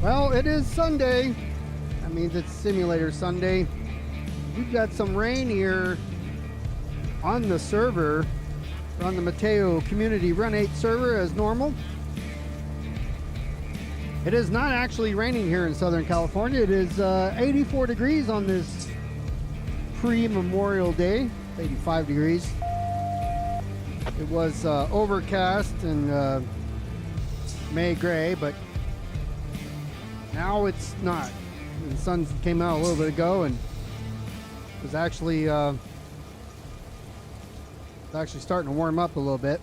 Well, it is Sunday. That means it's Simulator Sunday. We've got some rain here on the server, on the Mateo Community Run 8 server as normal. It is not actually raining here in Southern California. It is 84 degrees on this pre-Memorial Day, 85 degrees. It was overcast and May gray, but now it's not. The sun came out a little bit ago and was actually starting to warm up a little bit.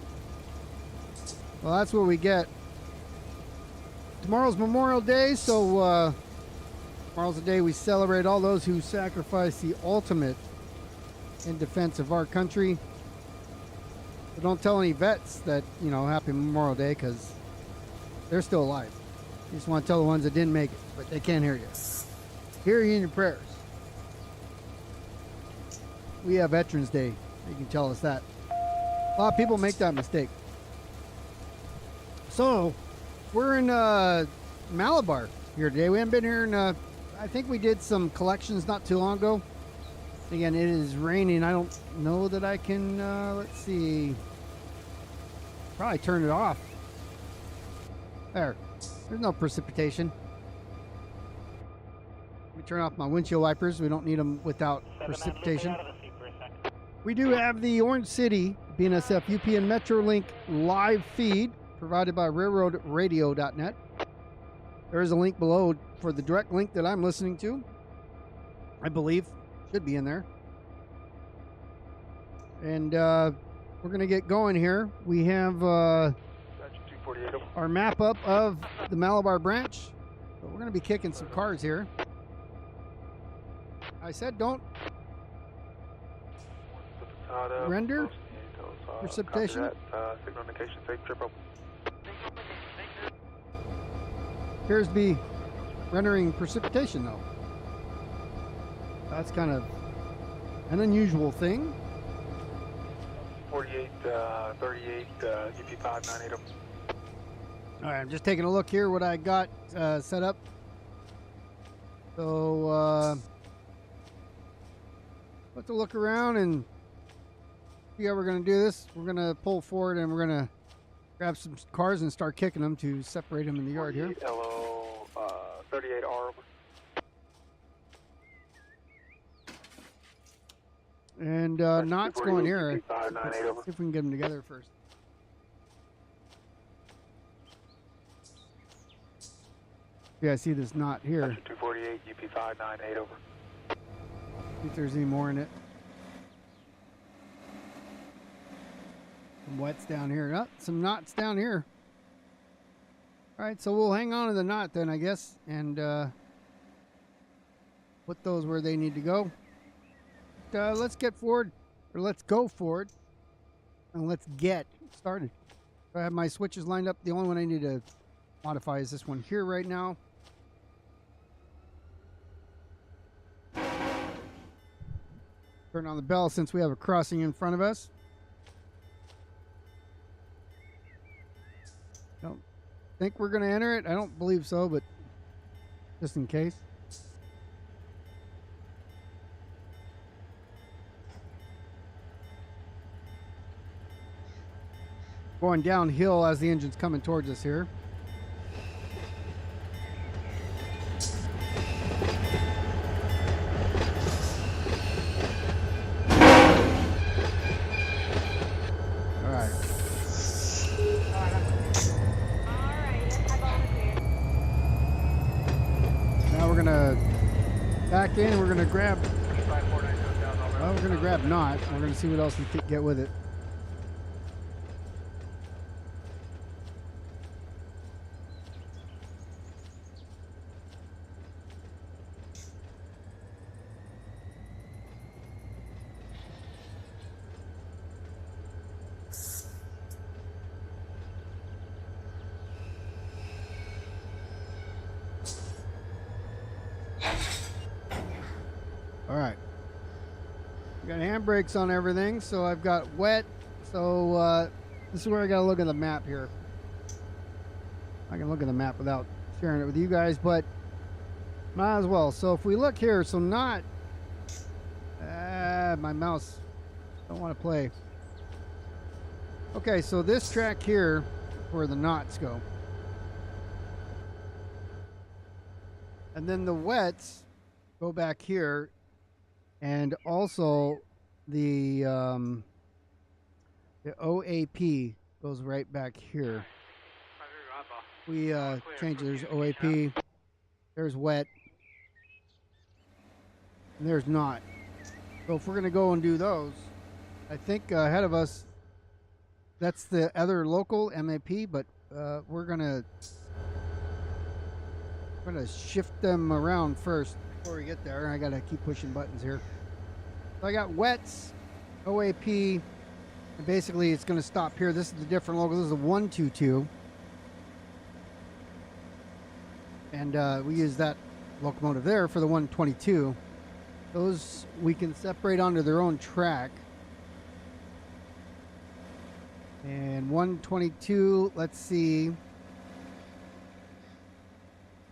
Well, that's what we get. Tomorrow's Memorial Day, so tomorrow's the day we celebrate all those who sacrificed the ultimate in defense of our country. But don't tell any vets that, you know, happy Memorial Day, because they're still alive. You just want to tell the ones that didn't make it, but they can't hear you. Hear you in your prayers. We have Veterans Day. You can tell us that. A lot of people make that mistake. So, we're in Malabar here today. We haven't been here in, I think we did some collections not too long ago. Again, it is raining. I don't know that I can, let's see. Probably turn it off. There. There's no precipitation. Let me turn off my windshield wipers. We don't need them without precipitation. We do have the Orange City BNSF UPN Metrolink live feed provided by railroadradio.net. There is a link below for the direct link that I'm listening to. I believe should be in there. And we're going to get going here. We have our map up of the Malabar branch. But we're going to be kicking some cars here. I said don't render precipitation. Appears to be rendering precipitation though. That's kind of an unusual thing. 48, 38, UP598. All right, I'm just taking a look here what I got set up. So let's look around and see how we're going to do this. We're going to pull forward and we're going to grab some cars and start kicking them to separate them in the yard here. LO 38R. And Knott's going here. See if we can get them together first. Yeah, I see this knot here. 248 UP598 over. See if there's any more in it. Some wets down here. Oh, some knots down here. All right, so we'll hang on to the knot then, I guess, and put those where they need to go. Let's get forward, or let's go forward, and let's get started. I have my switches lined up. The only one I need to modify is this one here right now. Turn on the bell since we have a crossing in front of us. Don't think we're going to enter it. I don't believe so, but just in case. Going downhill as the engine's coming towards us here. All right. Now we're gonna back in and we're gonna grab. Well, we're gonna grab knot. We're gonna see what else we can get with it. All right, we got handbrakes on everything, so I've got wet. So this is where I got to look at the map here. I can look at the map without sharing it with you guys, but might as well. So if we look here, so not my mouse don't want to play. Okay, so this track here where the knots go, and then the wets go back here, and also the OAP goes right back here. We change. There's OAP, there's wet, and there's not. So if we're gonna go and do those, I think ahead of us, that's the other local MAP, but we're gonna shift them around first before we get there. I gotta keep pushing buttons here. So I got wets, OAP, and basically it's gonna stop here. This is the different local. This is a 122. And we use that locomotive there for the 122. Those we can separate onto their own track. And 122, let's see.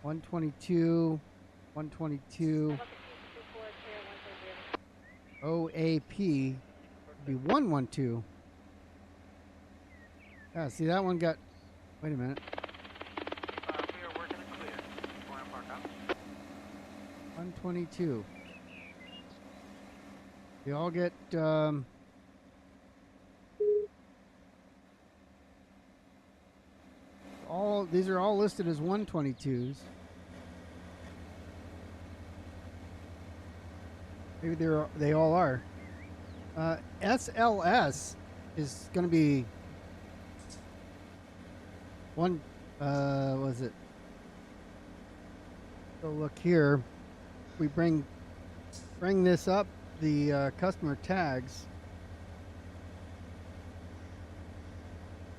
122, 122. OAP would be 112. Yeah, see that one got, wait a minute. 122. They all get these are all listed as 122s. Maybe they all are. SLS is going to be one. Was it? So look here. We bring this up, the customer tags,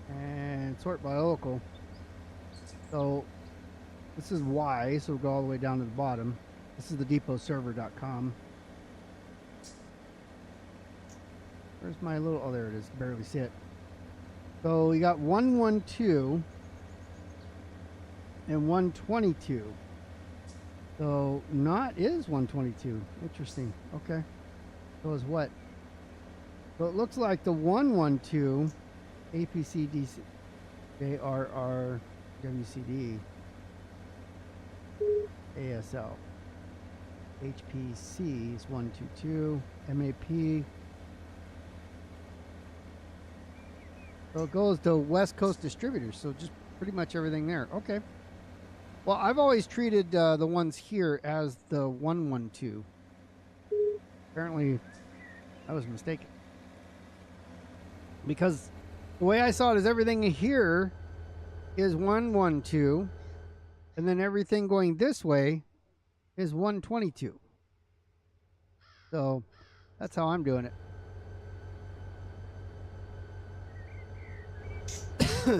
and sort by local. So this is Y, so we'll go all the way down to the bottom. This is the depotserver.com. Where's my little, oh there it is, barely see it. So we got 112 and 122. So not is 122. Interesting. Okay. So is what? So it looks like the 112 APC DC JRR WCD ASL HPC is 122 MAP. So it goes to West Coast distributors. So just pretty much everything there. Okay. Well, I've always treated the ones here as the 112. Apparently, I was mistaken. Because the way I saw it is everything here is 112, and then everything going this way is 122. So that's how I'm doing it.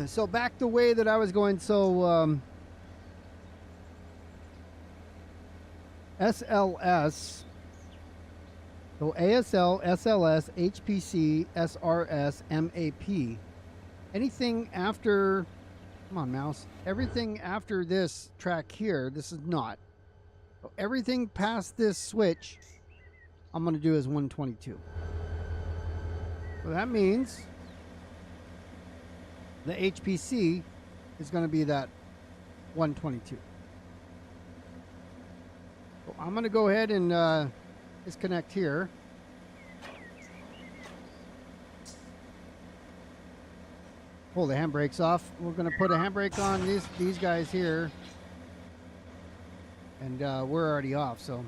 So back the way that I was going. So SLS, so ASL, SLS, HPC, SRS, MAP. Anything after, come on mouse, everything after this track here, this is not. So everything past this switch, I'm going to do as 122. So that means the HPC is going to be that 122. So I'm going to go ahead and disconnect here. Pull the handbrakes off. We're going to put a handbrake on these guys here. And we're already off, so.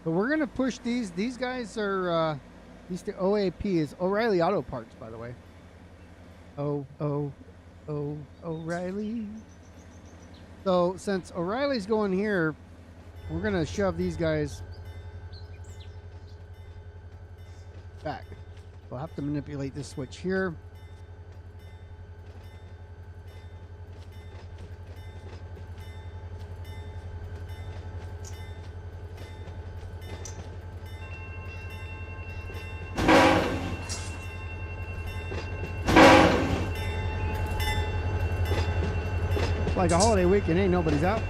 But we're going to push these. These guys are, these the OAP is O'Reilly Auto Parts, by the way. O'Reilly. So since O'Reilly's going here, we're going to shove these guys back. We'll have to manipulate this switch here. Like a holiday weekend, ain't nobody's out.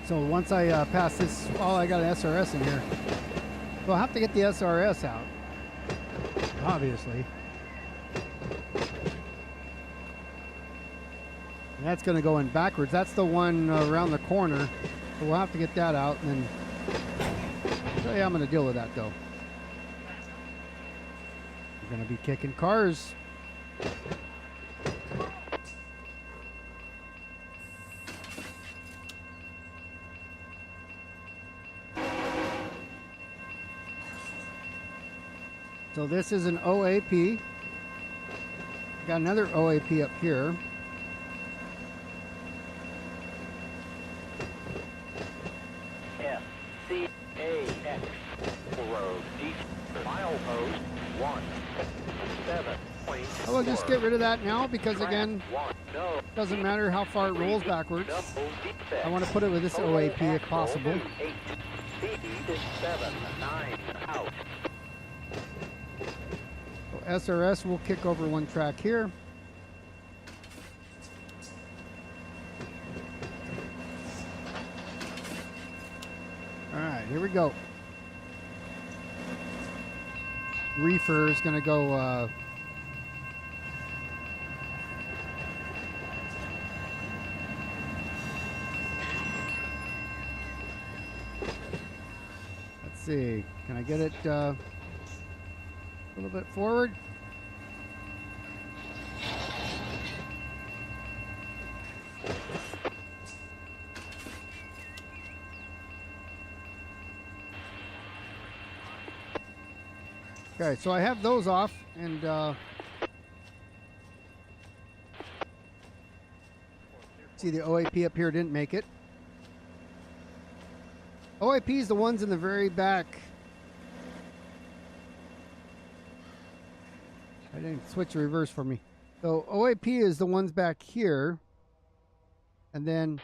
So once I pass this, oh, I got an SRS in here. So I'll have to get the SRS out, obviously. And that's going to go in backwards. That's the one around the corner. So we'll have to get that out, and then I'll tell you how I'm going to deal with that, though. We're going to be kicking cars. So this is an OAP. Got another OAP up here. FCAX road east milepost 17. I'll just get rid of that now because again, doesn't matter how far it rolls backwards. I want to put it with this OAP if possible. Speed 79 out. SRS will kick over one track here. All right, here we go. Reefer is going to go let's see, can I get it a little bit forward? Okay, so I have those off, and see the OAP up here didn't make it. OAP is the ones in the very back. I didn't switch the reverse for me. So OAP is the ones back here, and then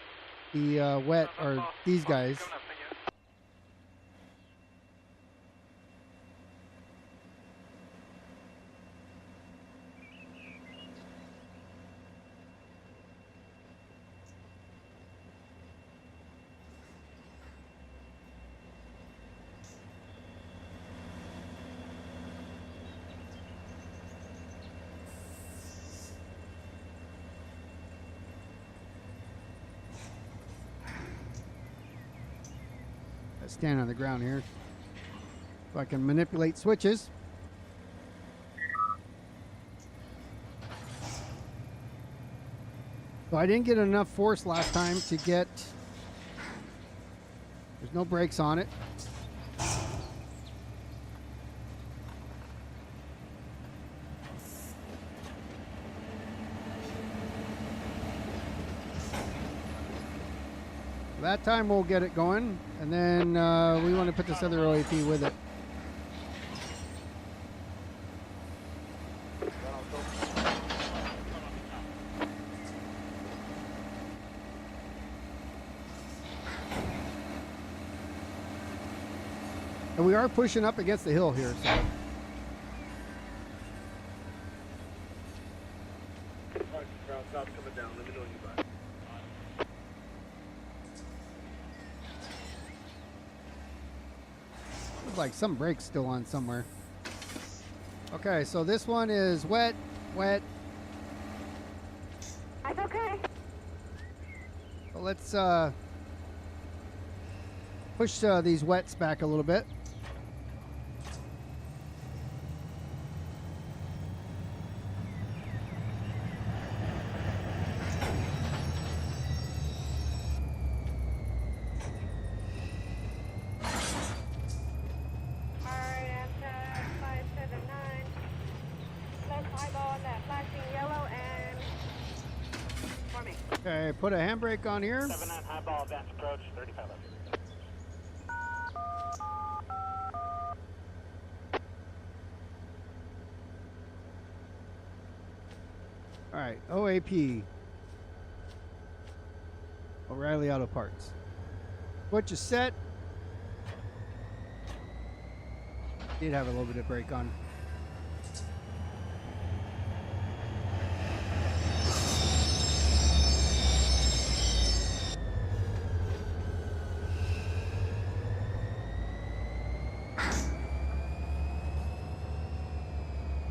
the wet are these guys. Stand on the ground here so I can manipulate switches. So I didn't get enough force last time to get, there's no brakes on it. That time we'll get it going, and then we want to put this other OAP with it. And we are pushing up against the hill here, so. Like some brakes still on somewhere. Okay, so this one is wet. That's okay. So let's push these wets back a little bit. Okay, put a handbrake on here. 79 high ball, advance approach, 35 up. All right, OAP. O'Reilly Auto Parts. What you set? Did have a little bit of brake on.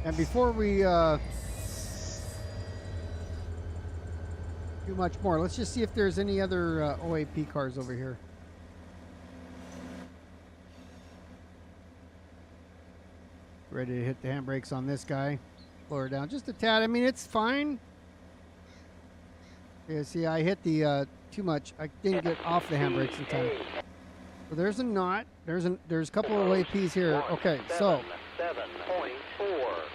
And before we do much more, let's just see if there's any other OAP cars over here. Ready to hit the handbrakes on this guy. Lower down just a tad. I mean, it's fine. Yeah, see, I hit the too much. I didn't get off the handbrakes in time. So there's a knot. There's a couple of OAPs here. Okay, so 7.4.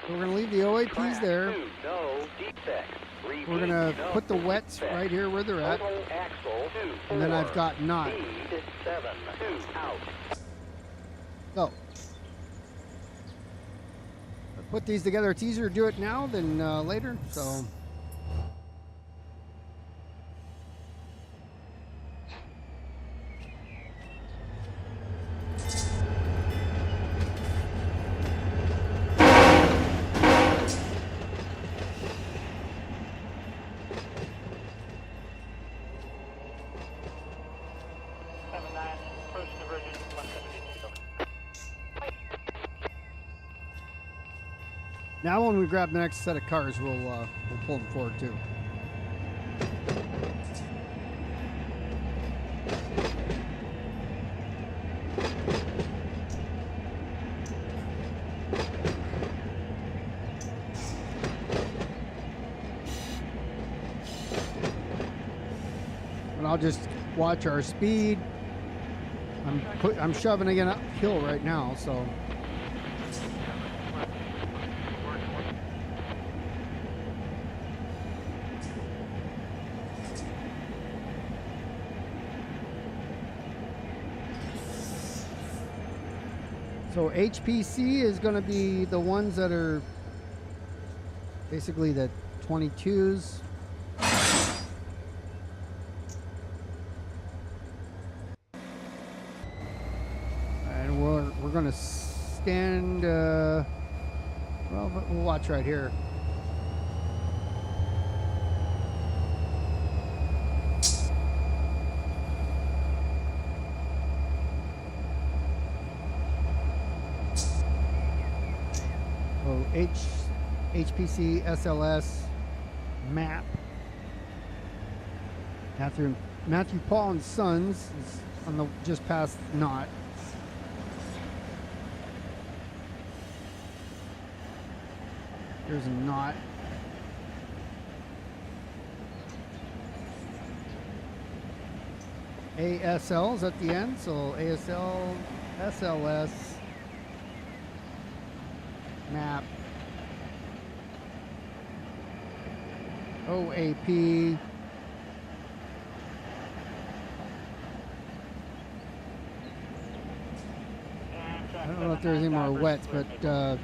we're gonna leave the OAPs there. No defects. We're gonna put the wets right here where they're at, Total axle 2, and then I've got knot. Speed 7, 2 out. So I put these together. It's easier to do it now than later. So. Now when we grab the next set of cars, we'll pull them forward too. And I'll just watch our speed. I'm shoving again uphill right now, so. So HPC is going to be the ones that are basically the 22s. And we're going to stand, well, we'll watch right here. HPC SLS map. Matthew Paul and Sons is on the just past knot. There's a knot. ASL's at the end, so ASL, SLS map. OAP. I don't know if there's any more wets, but I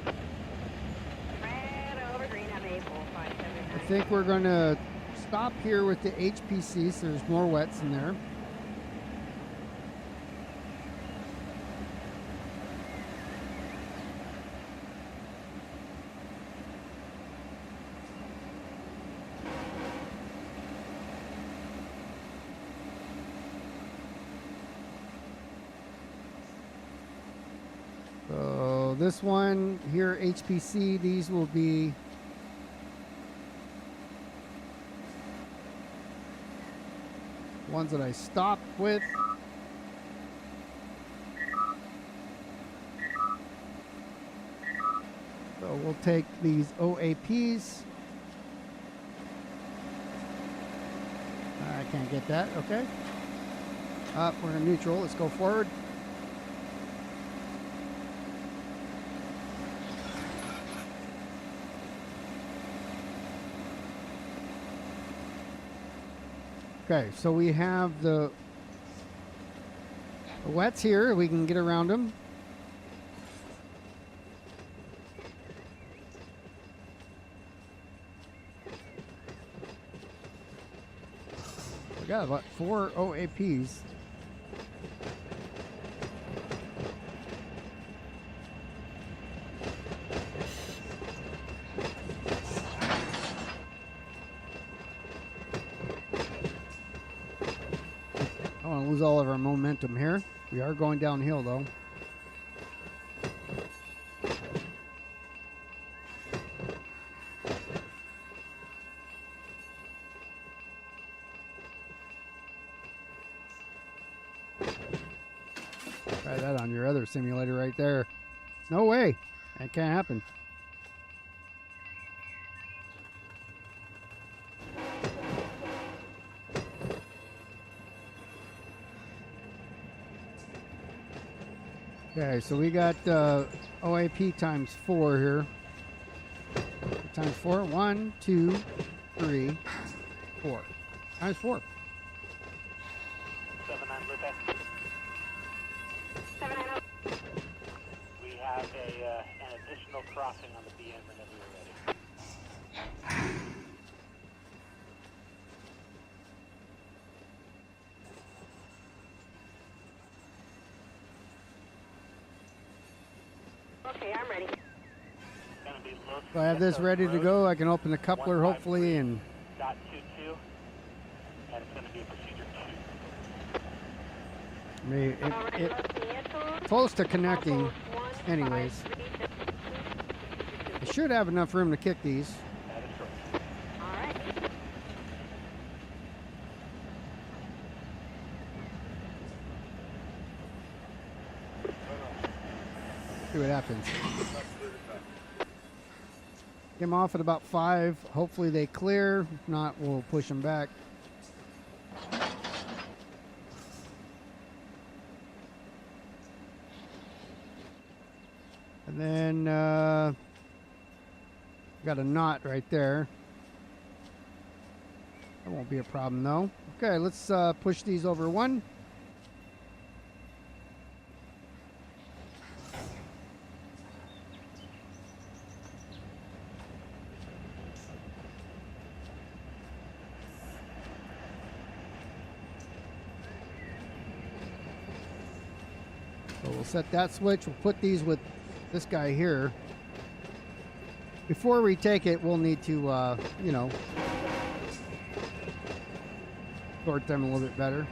think we're going to stop here with the HPC, so there's more wets in there. So this one here, HPC, these will be ones that I stopped with. So we'll take these OAPs. I can't get that, okay. We're in neutral, let's go forward. Okay, so we have the wets here. We can get around them. got about 4 OAPs. I don't want to lose all of our momentum here. We are going downhill though. Try that on your other simulator right there. No way. That can't happen. Okay, so we got OAP times 4 here. Times 4. 1, 2, 3, 4. Times 4. 79 Lupe. 790. We have an additional crossing on the BM whenever you're ready. Okay, I'm ready. Gonna be look. So I have this ready to go. I can open the coupler hopefully and Dot 22, and it's gonna be a procedure 2. it's close to connecting anyways. I should have enough room to kick these. That is correct. All right. See what happens. Get them off at about 5. Hopefully they clear. If not, we'll push them back. And then got a knot right there. That won't be a problem though. Okay, let's push these over 1. So we'll set that switch. We'll put these with this guy here. Before we take it, we'll need to, you know, sort them a little bit better.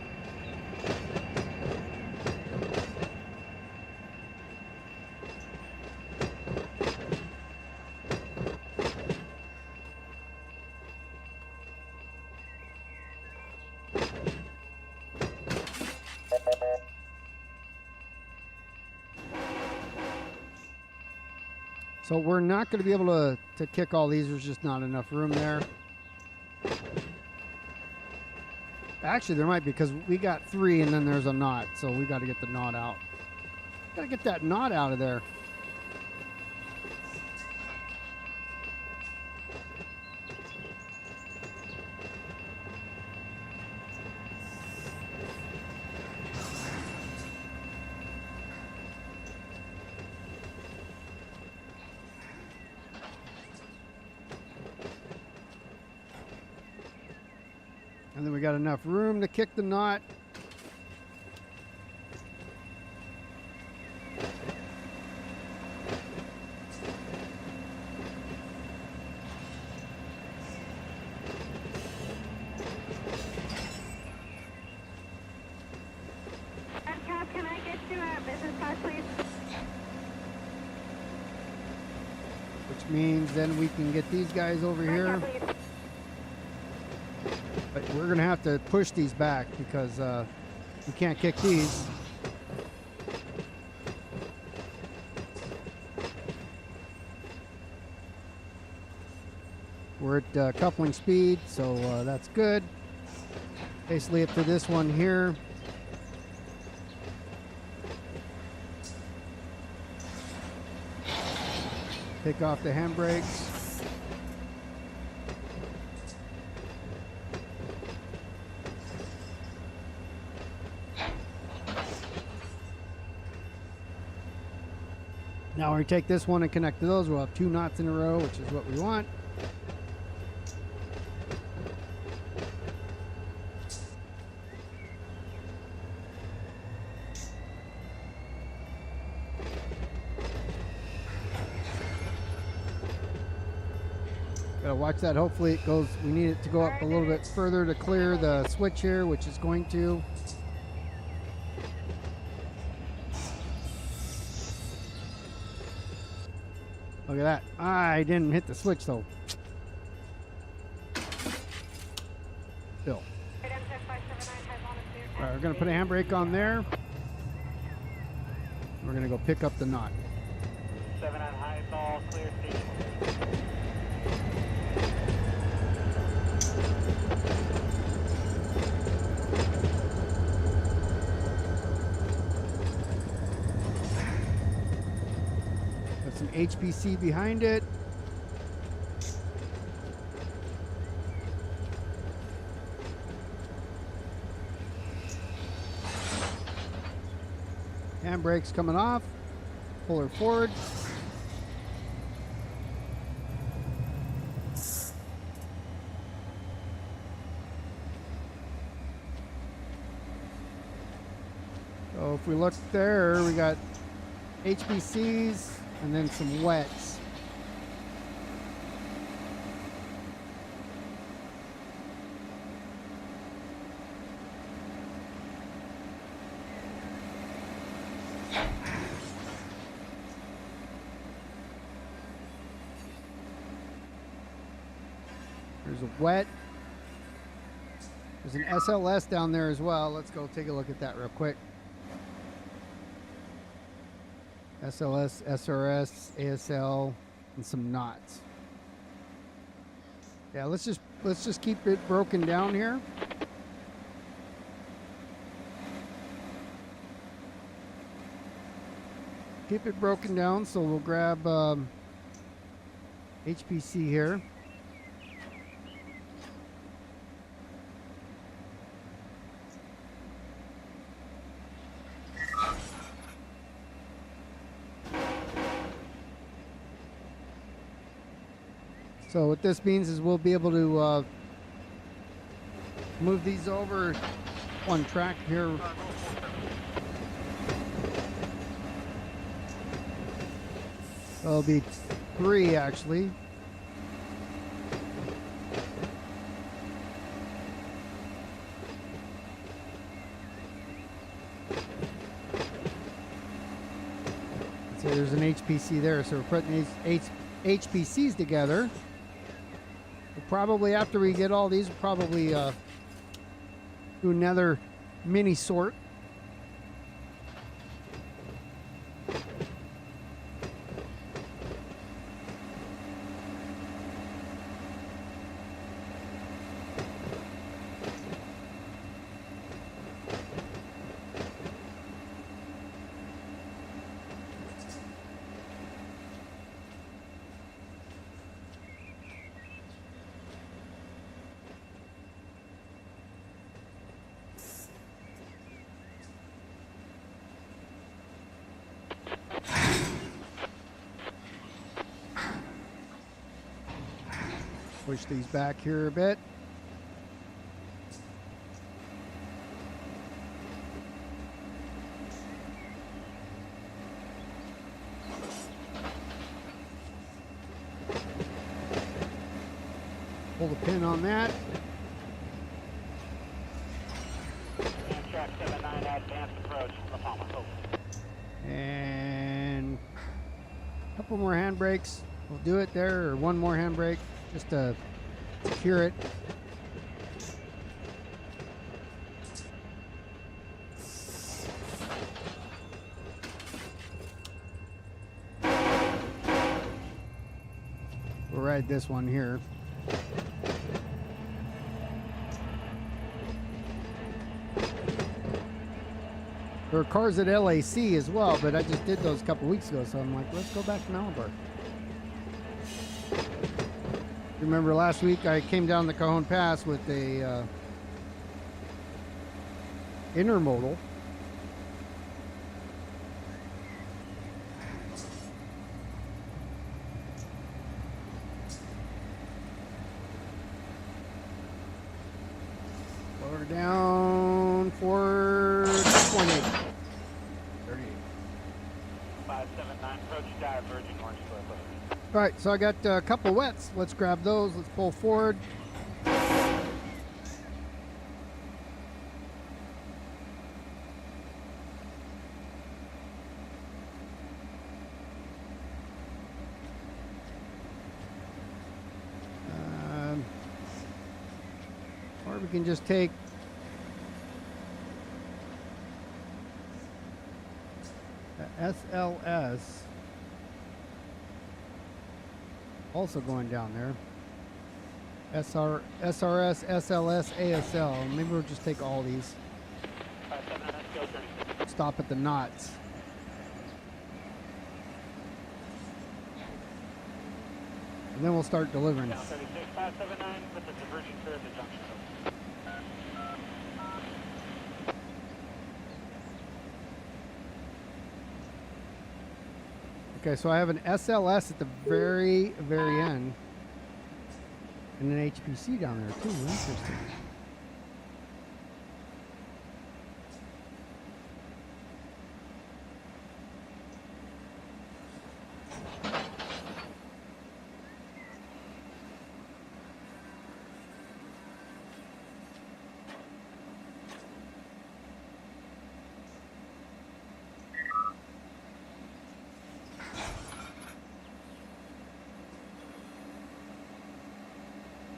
So we're not going to be able to kick all these. There's just not enough room there. Actually, there might be because we got 3 and then there's a knot. So we got to get the knot out. Got to get that knot out of there. And then we got enough room to kick the knot. Cap, can I get you a business class, please? Which means then we can get these guys over here. Cap, please. But we're going to have to push these back because we can't kick these. We're at coupling speed, so that's good. Basically up to this one here. Take off the handbrakes. Now we take this one and connect to those. We'll have 2 knots in a row, which is what we want. Gotta watch that. Hopefully it goes. We need it to go up a little bit further to clear the switch here, which is going to. Look at that. I didn't hit the switch though. Still. All right, we're gonna put a handbrake on there. We're gonna go pick up the knot. 7 on high ball, clear station. Got some HPC behind it. Handbrake's coming off. Pull her forward. So if we look there, we got HPCs and then some wets. There's a wet. There's an SLS down there as well. Let's go take a look at that real quick. SLS, SRS, ASL, and some knots. Yeah, let's just keep it broken down here. Keep it broken down, so we'll grab HPC here. So what this means is we'll be able to move these over one track here. There'll be 3 actually. So there's an HPC there, so we're putting these HPCs together. Probably after we get all these, we'll probably do another mini sort. Push these back here a bit. Pull the pin on that. Track 79, advanced approach, La Palma, over. And a couple more handbrakes. We'll do it there, or one more handbrake. Just to secure it. We'll ride this one here. There are cars at LAC as well, but I just did those a couple weeks ago, so I'm like, let's go back to Malabar. Remember last week I came down the Cajon Pass with a intermodal. Lower down 4.8. 38. 579, approach diverging orange square foot. All right, so I got a couple wets. Let's grab those. Let's pull forward. Or we can just take the SLS. Also going down there. SRS, SLS, ASL. Maybe we'll just take all these. 7, let's go 36. Stop at the knots. And then we'll start delivering. Down 36, 579, with the diverging clear at the junction. Okay, so I have an SLS at the very, very end. And an HPC down there too. Interesting.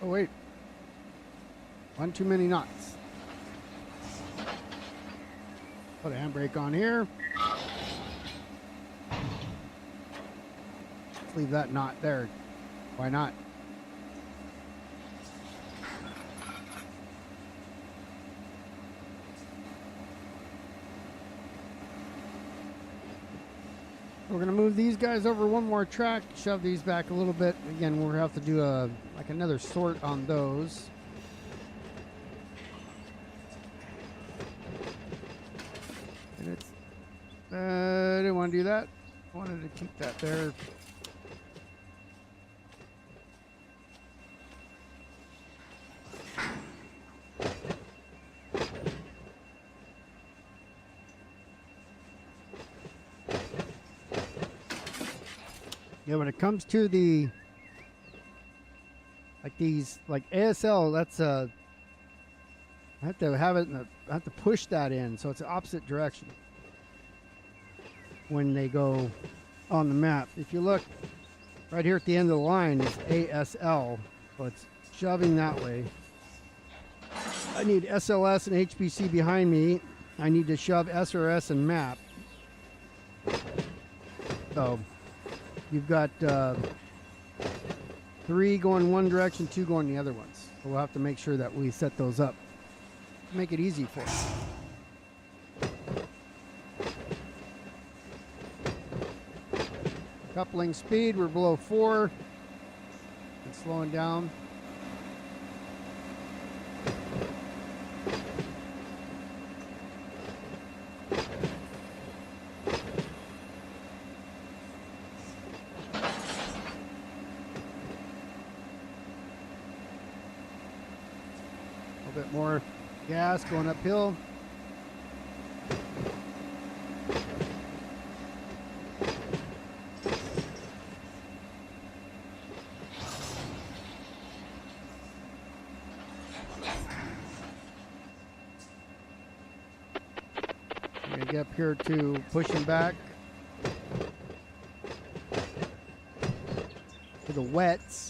Oh wait, one too many knots. Put a handbrake on here. Let's leave that knot there. Why not? We're gonna move these guys over one more track, shove these back a little bit. Again, we'll have to do like another sort on those. And it's, I didn't want to do that. I wanted to keep that there. Yeah, when it comes to the like these like ASL, that's I have to have it. I have to push that in, so it's the opposite direction when they go on the map. If you look right here at the end of the line, is ASL, so it's shoving that way. I need SLS and HPC behind me. I need to shove SRS and map. So you've got 3 going one direction, 2 going the other ones. So we'll have to make sure that we set those up to make it easy for us. Coupling speed, we're below 4. It's slowing down. A bit more gas going uphill. I'm gonna get up here to pushing back to the wets.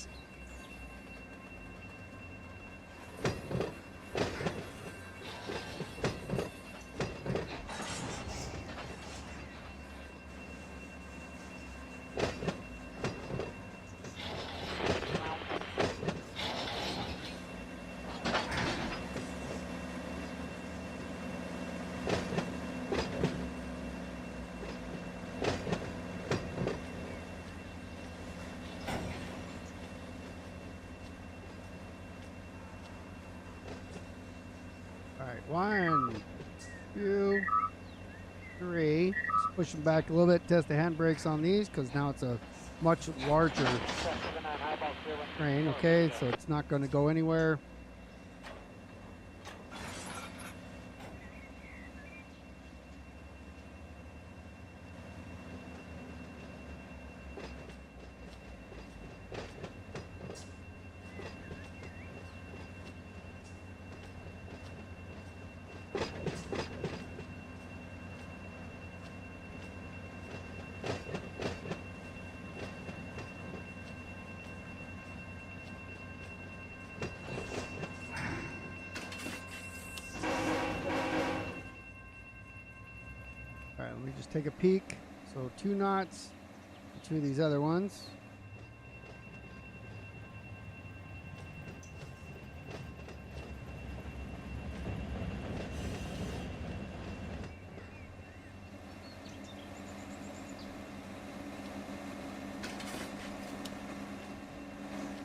All right, 1, 2, 3. Just pushing back a little bit, test the handbrakes on these because now it's a much larger train. Okay, so it's not going to go anywhere. just take a peek. So 2 knots, 2 of these other ones.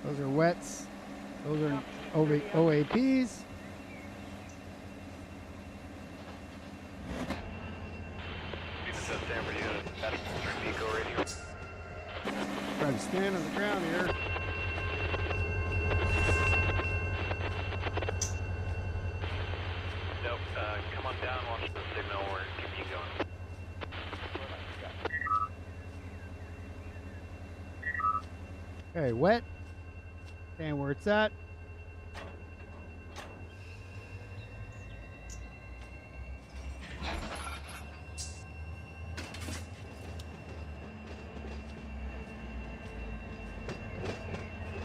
Those are wets. Those are OAPs. Try to stand on the ground here. Nope, come on down, watch the signal, or keep you going. Okay, wet. And where it's at.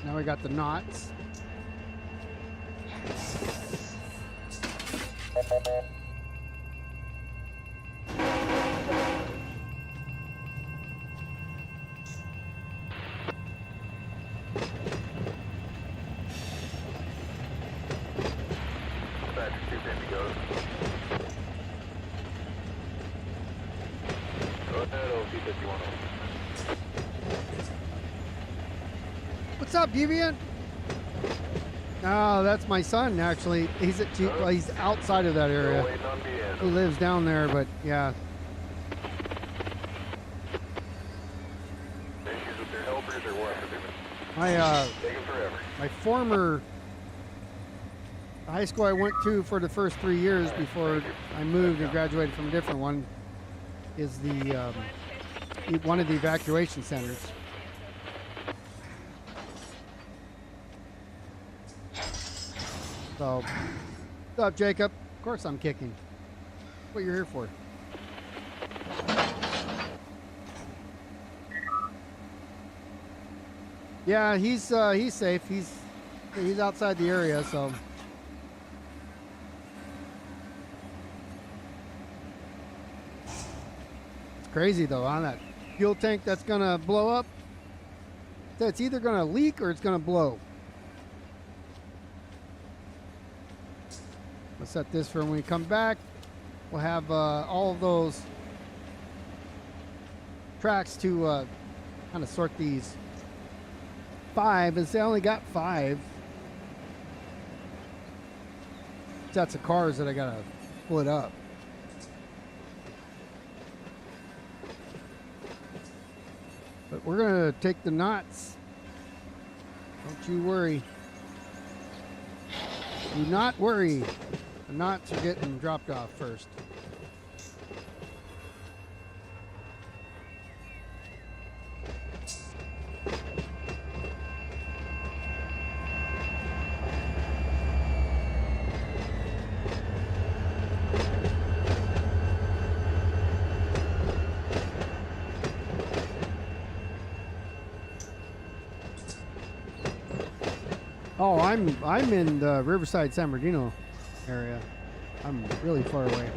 Now we got the knots. What's up, Deviant? Oh, that's my son, actually. He's at well, he's outside of that area. He lives down there, but yeah. My former high school I went to for the first 3 years before I moved and graduated from a different one is the one of the evacuation centers. So, what's up, Jacob? Of course I'm kicking. That's what you're here for. Yeah, he's safe. He's outside the area, so. It's crazy though, on that fuel tank that's gonna blow up. It's either gonna leak or it's gonna blow. Let's set this for when we come back. We'll have all of those tracks to kind of sort these 5, and I only got 5 sets of cars that I gotta split up. But we're gonna take the knots. Don't you worry. Do not worry. The knots are getting dropped off first. Oh, I'm in the Riverside, San Bernardino area. I'm really far away.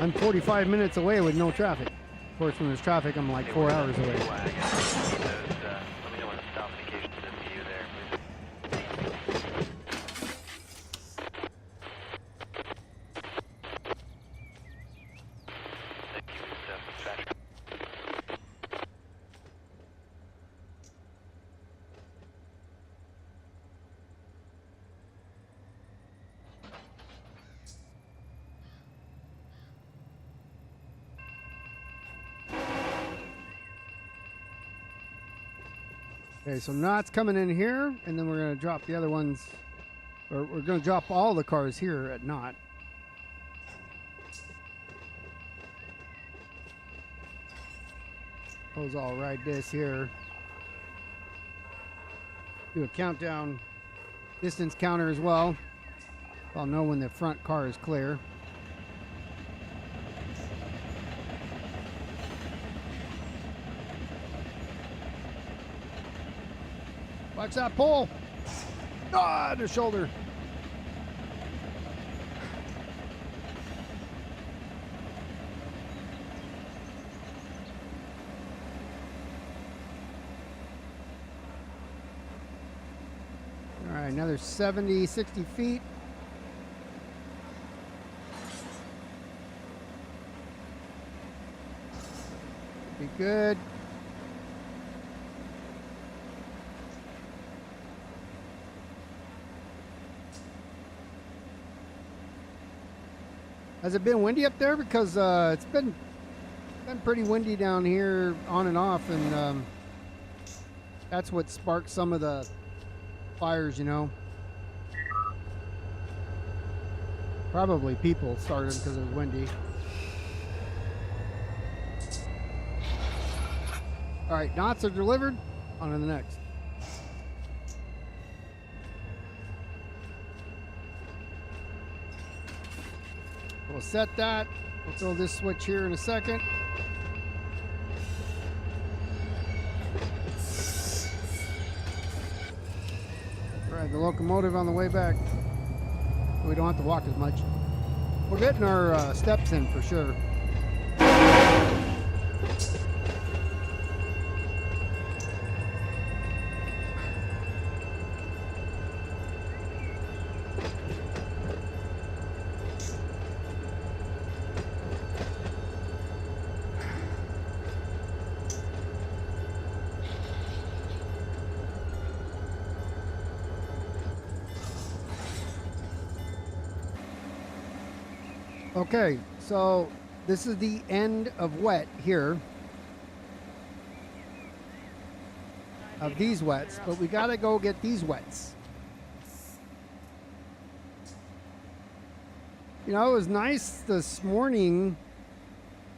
I'm 45 minutes away with no traffic. Of course, when there's traffic, I'm like 4 hours away. Okay, so knots coming in here, and then we're going to drop the other ones, or we're going to drop all the cars here at knot. Suppose I'll ride this here. Do a countdown distance counter as well. I'll know when the front car is clear. Watch that pole. Ah, the shoulder. right, another 70, 60 feet. Be good. Has it been windy up there? Because it's been pretty windy down here on and off, and that's what sparked some of the fires, you know. Probably people started because it was windy. All right, knots are delivered. On to the next. We'll set that. We'll throw this switch here in a second. Ride the locomotive on the way back. We don't have to walk as much. We're getting our steps in for sure. Okay, so this is the end of wet here, of these wets, but we gotta go get these wets. You know, it was nice this morning.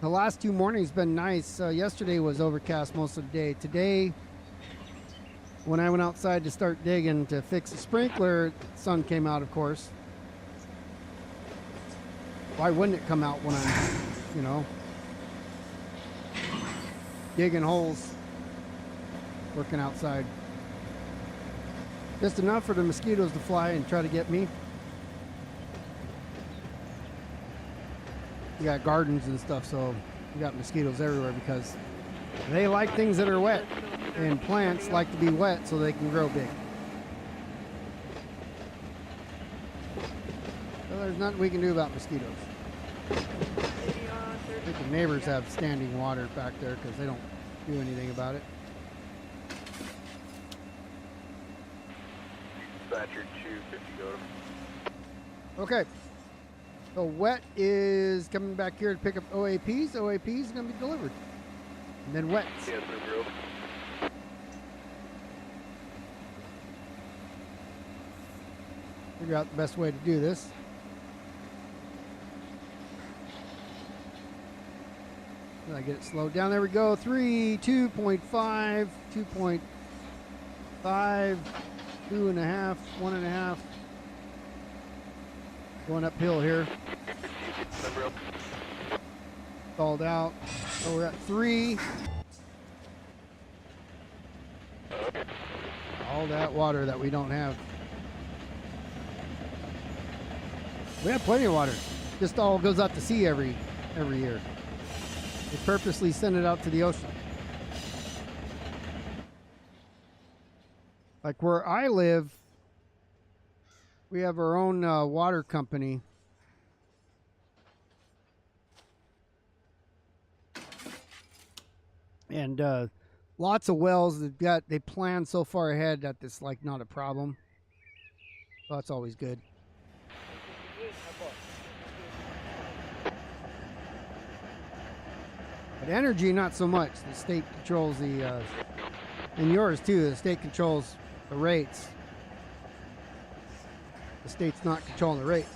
The last 2 mornings been nice. Yesterday was overcast most of the day. Today, when I went outside to start digging to fix the sprinkler, the sun came out, of course. Why wouldn't it come out when I'm, you know, digging holes, working outside? Just enough for the mosquitoes to fly and try to get me. We got gardens and stuff, so we got mosquitoes everywhere because they like things that are wet, and plants like to be wet so they can grow big. So there's nothing we can do about mosquitoes. I think the neighbors have standing water back there because they don't do anything about it. Dispatcher 250, go. Okay. So wet is coming back here to pick up OAPs. OAPs is going to be delivered. And then wets. Yes, no, Figure out the best way to do this. I get it slowed down. There we go. 3, 2.5, 2.5, 2.5, 1.5. Going uphill here. Stalled out. So we're at 3. All that water that we don't have. We have plenty of water. Just all goes out to sea every year. They purposely send it out to the ocean. Like where I live, we have our own water company. And lots of wells they plan so far ahead that it's like not a problem. So that's always good. But energy, not so much. The state controls the, and yours too, the state controls the rates. The state's not controlling the rates.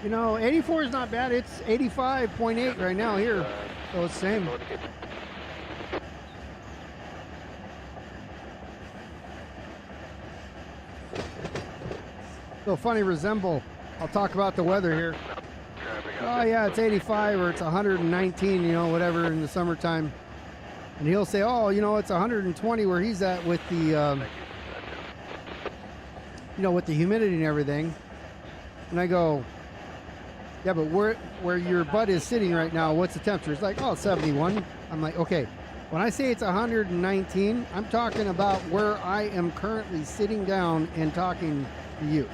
You know, 84 is not bad. It's 85.8 right now here. So it's the same. So funny resemble. I'll talk about the weather here. Oh yeah, it's 85 or it's 119, you know, whatever in the summertime. And he'll say, oh, you know, it's 120 where he's at with the, you know, with the humidity and everything. And I go, yeah, but where your butt is sitting right now, what's the temperature? It's like, oh, 71. I'm like, okay, when I say it's 119, I'm talking about where I am currently sitting down and talking to you.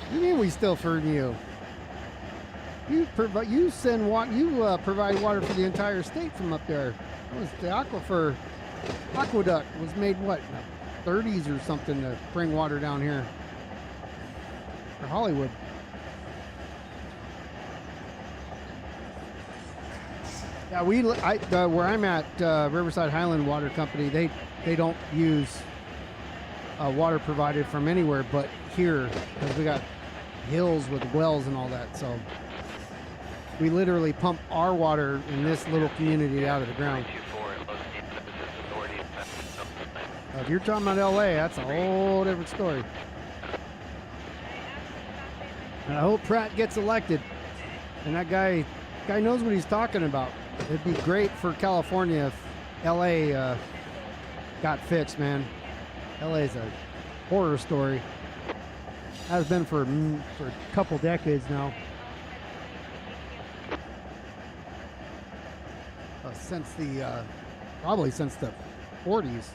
What do you mean we still feed you? You provide water for the entire state from up there. That was the aqueduct was made what, in the 30s or something to bring water down here for Hollywood. Yeah, where I'm at, Riverside Highland Water Company, they don't use water provided from anywhere but here, because we got hills with wells and all that. So we literally pump our water in this little community out of the ground. If you're talking about LA, that's a whole different story. And I hope Pratt gets elected, and that guy knows what he's talking about. It'd be great for California if LA got fixed, man. LA's a horror story. Has been for a couple decades now. Probably since the 40s.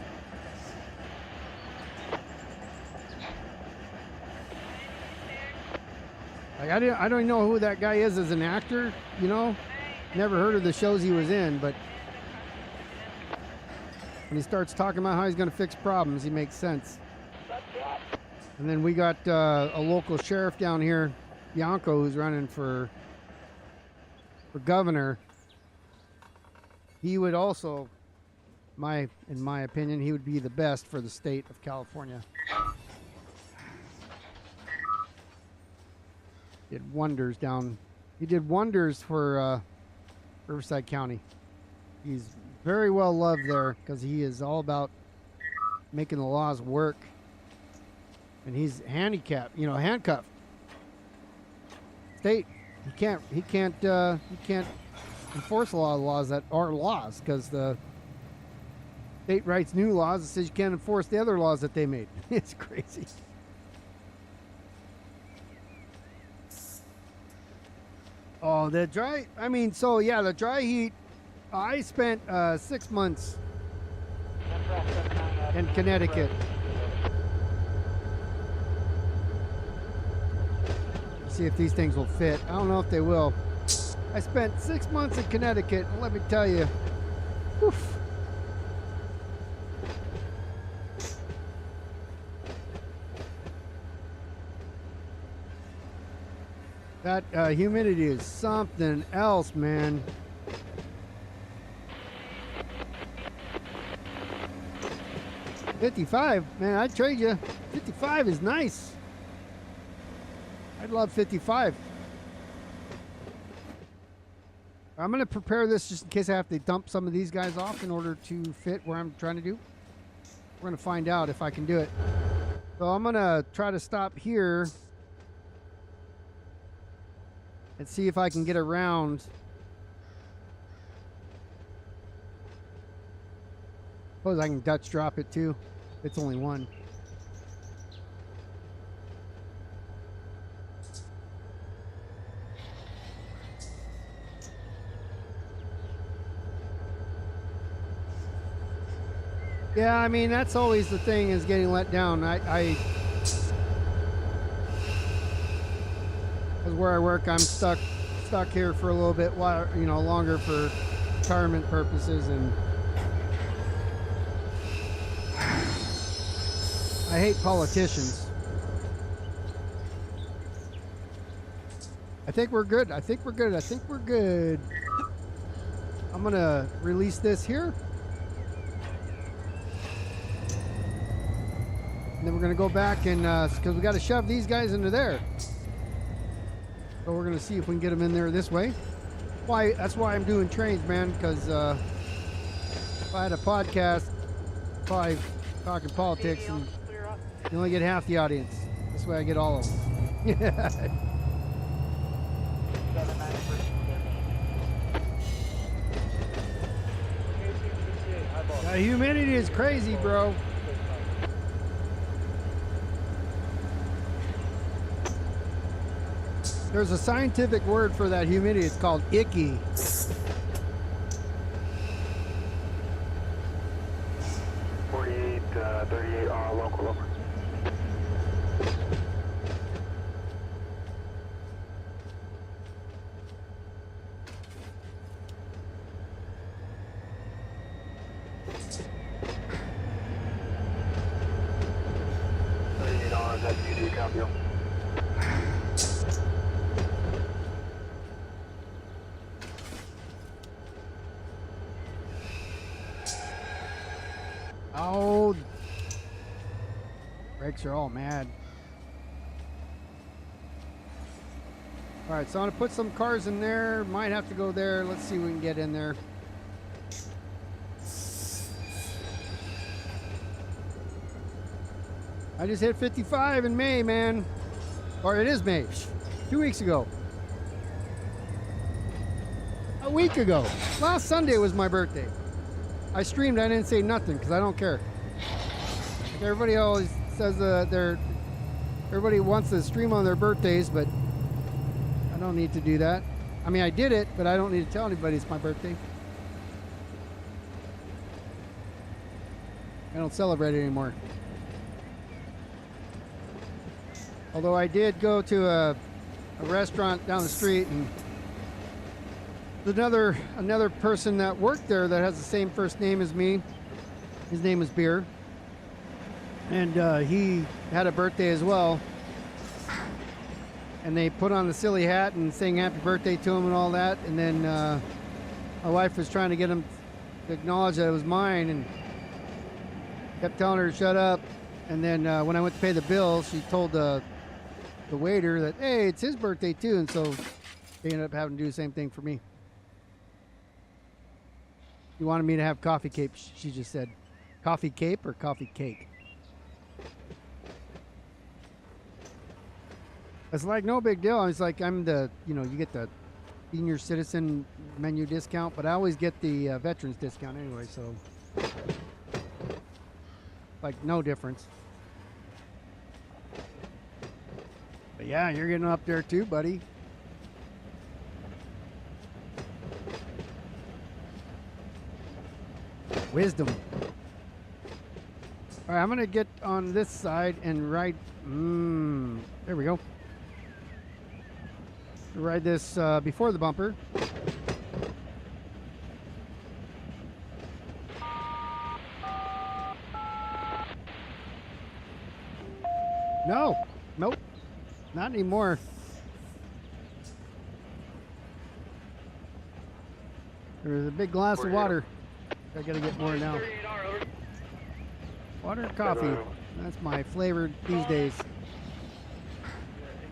Like I don't even know who that guy is as an actor, you know? Never heard of the shows he was in, but when he starts talking about how he's going to fix problems, he makes sense. And then we got a local sheriff down here, Bianco, who's running for governor. He would also, in my opinion, he would be the best for the state of California. He did wonders for Riverside County. He's very well loved there because he is all about making the laws work. And he's handicapped, handcuffed. State, he can't enforce a lot of laws that are laws because the state writes new laws that says you can't enforce the other laws that they made. It's crazy. Oh, the dry heat. I spent 6 months in Connecticut. Let's see if these things will fit. I don't know if they will. I spent 6 months in Connecticut, and let me tell you, oof. That humidity is something else, man. $55, man, I'd trade you. 55 is nice. I'd love 55. I'm going to prepare this just in case I have to dump some of these guys off in order to fit where I'm trying to do. We're going to find out if I can do it. So I'm going to try to stop here and see if I can get around. Suppose I can Dutch drop it too. It's only one. Yeah, I mean, that's always the thing, is getting let down. Because where I work, I'm stuck here for a little bit while, longer for retirement purposes, and I hate politicians. I think we're good. I'm gonna release this here. And then we're gonna go back and, because we gotta shove these guys into there. So we're gonna see if we can get them in there this way. That's why I'm doing trains, man, because if I had a podcast, probably talking politics, and you only get half the audience. This way I get all of them. The humidity is crazy, bro. There's a scientific word for that humidity. It's called icky. 38 local over. That's UD copy. Oh, brakes are all mad. All right, so I'm gonna put some cars in there. Might have to go there. Let's see if we can get in there. I just hit 55 in May, man. Or it is May. 2 weeks ago. A week ago. Last Sunday was my birthday. I streamed. I didn't say nothing because I don't care. Like everybody always says everybody wants to stream on their birthdays, but I don't need to do that. I mean, I did it, but I don't need to tell anybody it's my birthday. I don't celebrate it anymore. Although I did go to a restaurant down the street, and there's another person that worked there that has the same first name as me. His name is Beer, and he had a birthday as well. And they put on the silly hat and sang happy birthday to him and all that. And then my wife was trying to get him to acknowledge that it was mine, and kept telling her to shut up. And then when I went to pay the bill, she told the waiter that, hey, it's his birthday too. And so they ended up having to do the same thing for me. You wanted me to have coffee cape, she just said. Coffee cape or coffee cake? It's like no big deal. It's like I'm the, you get the senior citizen menu discount, but I always get the veterans discount anyway, so like no difference. But yeah, you're getting up there too, buddy. Wisdom. All right, I'm gonna get on this side and ride. There we go. Ride this before the bumper. No, nope, not anymore. There's a big glass of water. I gotta get more now. Water and coffee. That's my flavor these days. Hey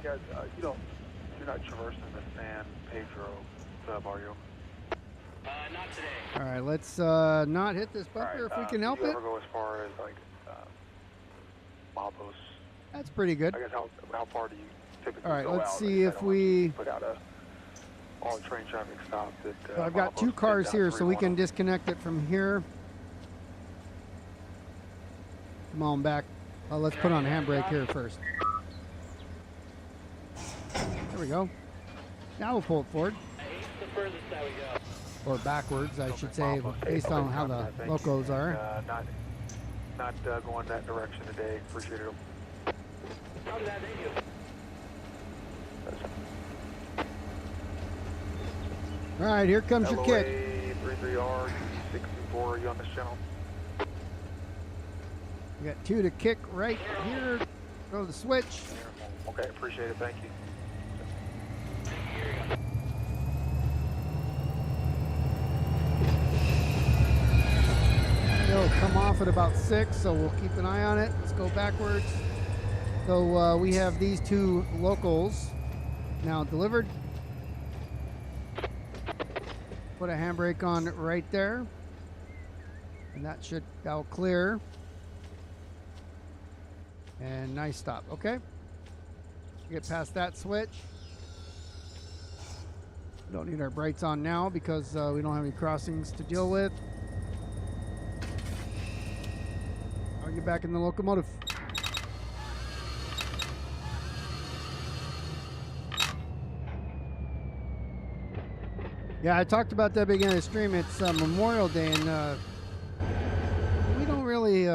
guys, you're not traversing the San Pedro sub, are you? Not today. All right, let's not hit this bumper if we can help do you it. ever go as far as like Malbos? That's pretty good. I guess how far do you typically All right, go let's out? see if we put out all train traffic stops at. I've got two cars here, so we can disconnect it from here. Come on back. Let's put on handbrake here first. There we go. Now we'll pull it forward. Or backwards, I should say, based on how the locos are. Not going that direction today. Appreciate it. All right, here comes your kick. 33R, 64, are you on this channel? We got two to kick right here. Go to the switch. Okay, appreciate it. Thank you. It'll come off at about 6, so we'll keep an eye on it. Let's go backwards. So we have these two locals now delivered. Put a handbrake on right there, and that'll clear. And nice stop. Okay, get past that switch. Don't need our brights on now because we don't have any crossings to deal with. I'll get back in the Yeah, I talked about that at the beginning of the stream. It's Memorial Day, and we don't really,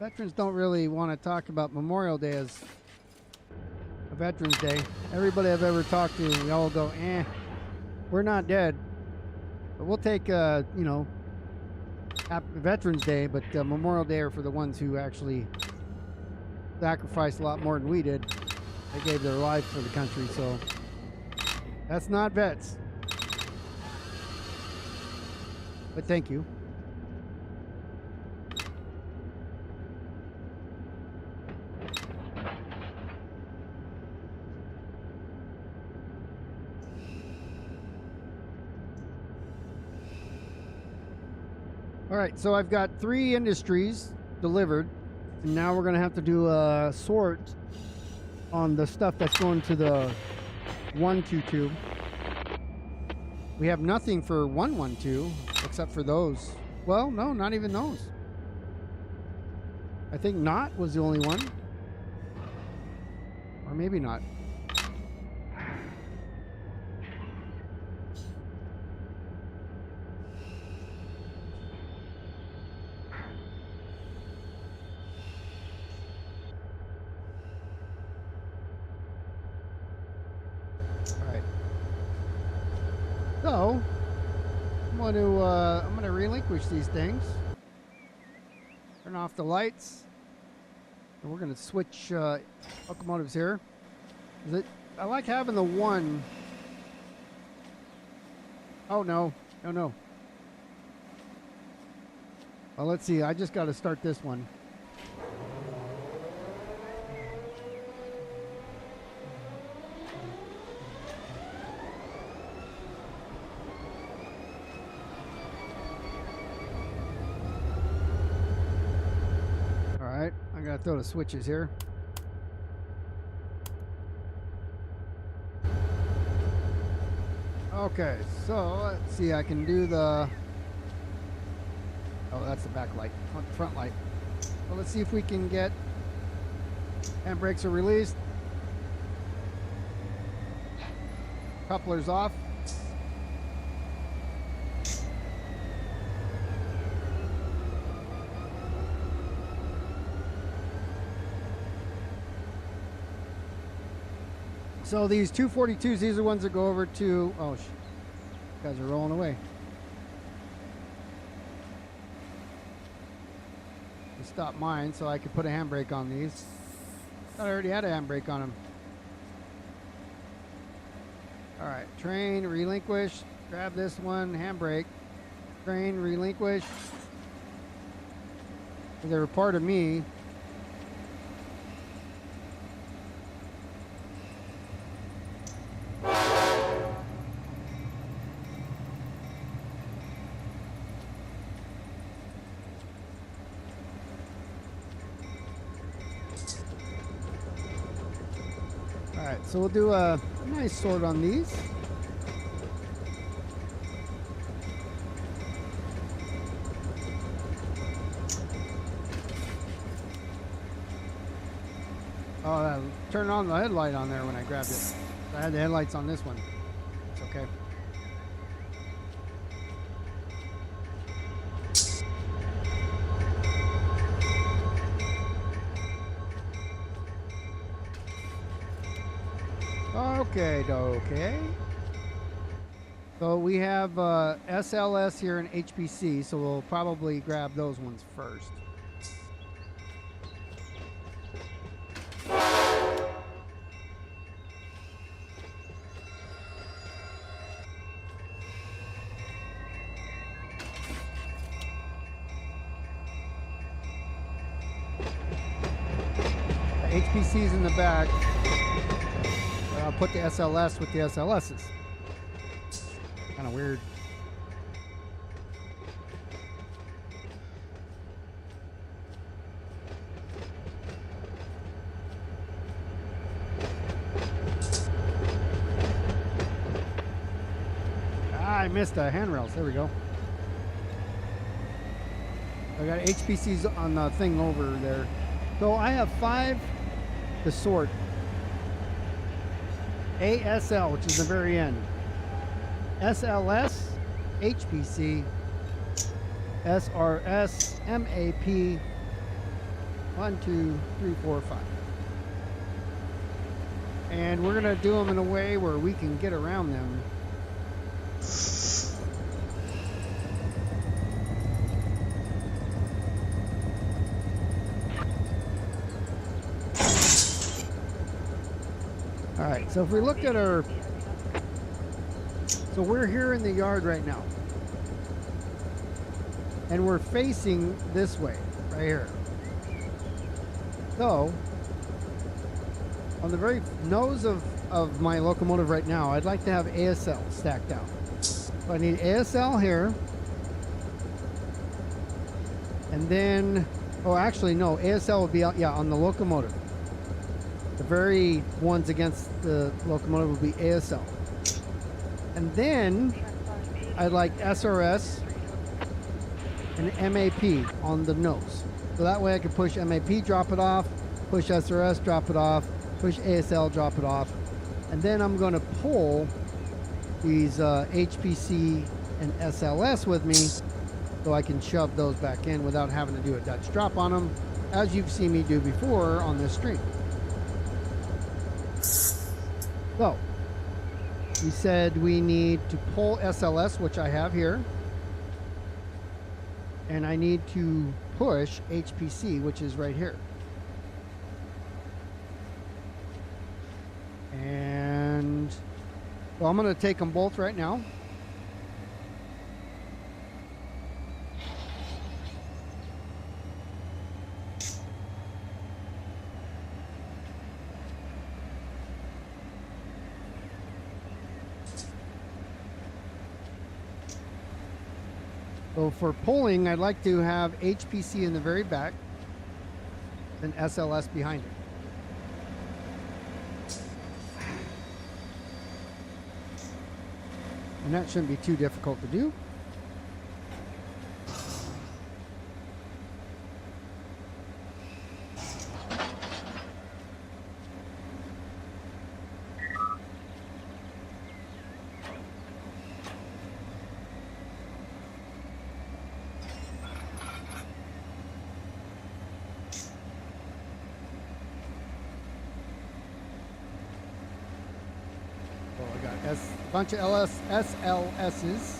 veterans don't really want to talk about Memorial Day as a Veterans Day. Everybody I've ever talked to, we all go, we're not dead. But we'll take, you know, Veterans Day, but Memorial Day are for the ones who actually sacrificed a lot more than we did. They gave their life for the country, so that's not vets. But thank you. All right, so I've got 3 industries delivered, and now we're gonna have to do a sort on the stuff that's going to the 122. We have nothing for 112 except for those. Well, no, not even those. I think not was the only one, or maybe not. So, I'm going to relinquish these things. Turn off the lights. And we're going to switch locomotives here. I like having the one. Oh, no. No. Well, let's see. I just got to start this one. I gotta throw the switches here. Okay, so let's see. I can do the. Oh, that's the back light, front light. So let's see if we can get. Handbrakes are released. Couplers off. So these 242s, these are the ones that go over to, oh, guys are rolling away. I stopped mine so I could put a handbrake on these. I already had a handbrake on them. All right, train, relinquish, grab this one, handbrake. Train, relinquish. They were part of me. Alright, so we'll do a nice sort on these. Oh, turn on the headlight on there when I grabbed it. I had the headlights on this one. It's okay. Okay. So we have SLS here in HPC, so we'll probably grab those ones first. The HPC's in the back. I'll put the SLS with the SLSs. Kind of weird. I missed the handrails. There we go. I got HPCs on the thing over there. So I have 5 to sort. ASL, which is the very end. SLS, HPC, SRS, MAP, 1, 2, 3, 4, 5. And we're going to do them in a way where we can get around them. All right, so if we look at our, so we're here in the yard right now. And we're facing this way, right here. So, on the very nose of my locomotive right now, I'd like to have ASL stacked out. So I need ASL here. And then, oh actually no, ASL will be out, yeah, on the locomotive. The very ones against the locomotive will be ASL. And then, I'd like SRS and MAP on the nose. So that way I can push MAP, drop it off, push SRS, drop it off, push ASL, drop it off. And then I'm going to pull these HPC and SLS with me so I can shove those back in without having to do a Dutch drop on them, as you've seen me do before on this stream. So, we said we need to pull SLS, which I have here. And I need to push HPC, which is right here. And so I'm going to take them both right now. So for pulling, I'd like to have HPC in the very back and SLS behind it. And that shouldn't be too difficult to do. Bunch of SLSs.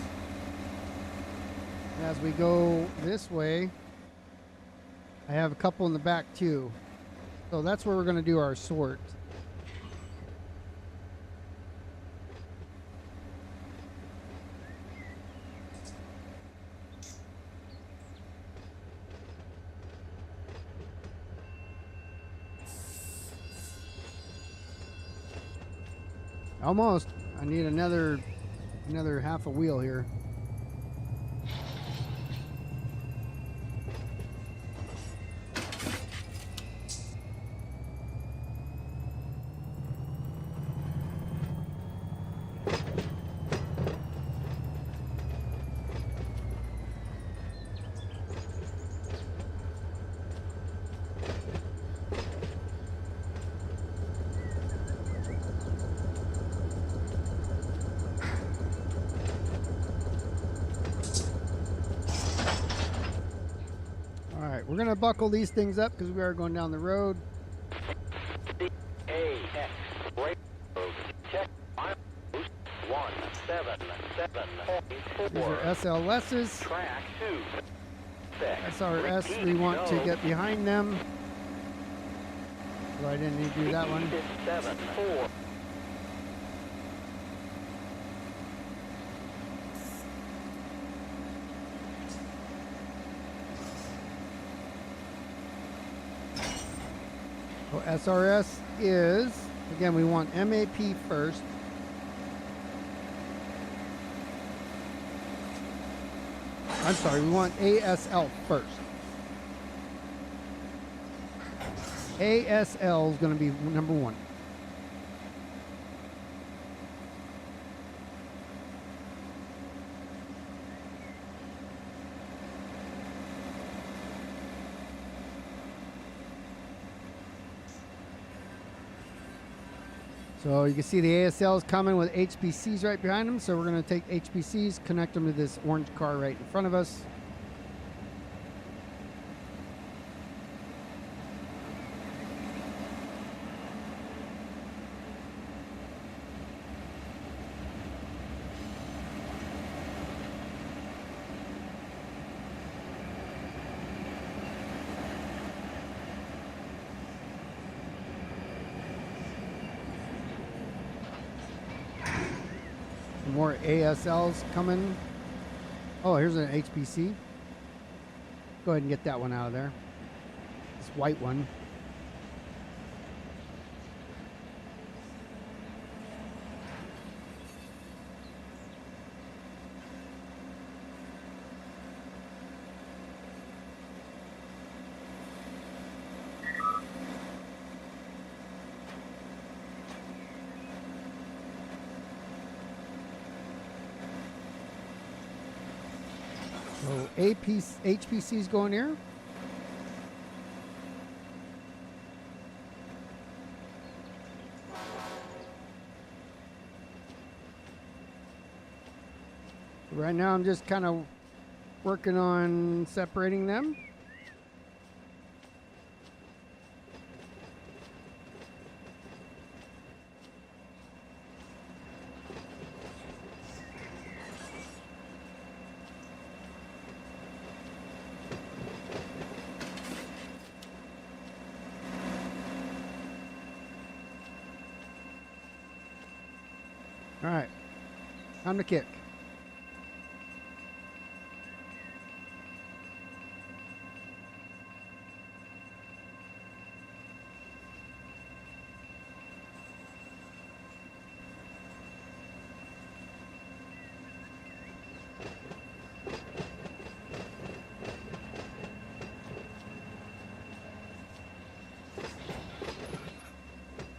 And as we go this way, I have a couple in the back too. So that's where we're going to do our sort. Almost. I need another half a wheel here. We're going to buckle these things up because we are going down the road. These are SLSs. SRS, we want to get behind them. So I didn't need to do that one. So SRS is, again, we want MAP first. I'm sorry, we want ASL first. ASL is going to be number one. So you can see the ASLs coming with HPCs right behind them. So we're going to take HPCs, connect them to this orange car right in front of us. More ASLs coming. Oh, here's an HPC. Go ahead and get that one out of there. This white one. So HPC's going here. Right now I'm just kind of working on separating them. All right, time to kick.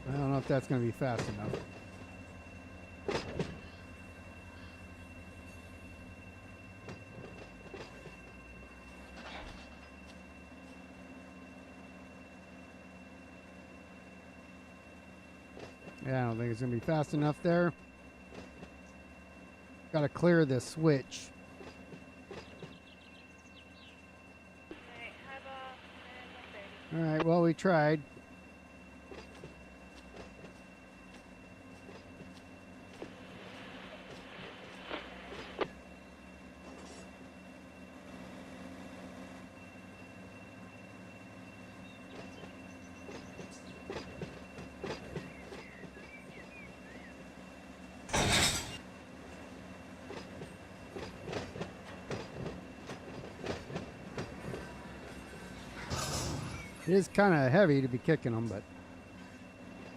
I don't know if that's going to be fast enough. Yeah, I don't think it's going to be fast enough there. Got to clear this switch. All right, well, we tried. It is kind of heavy to be kicking them, but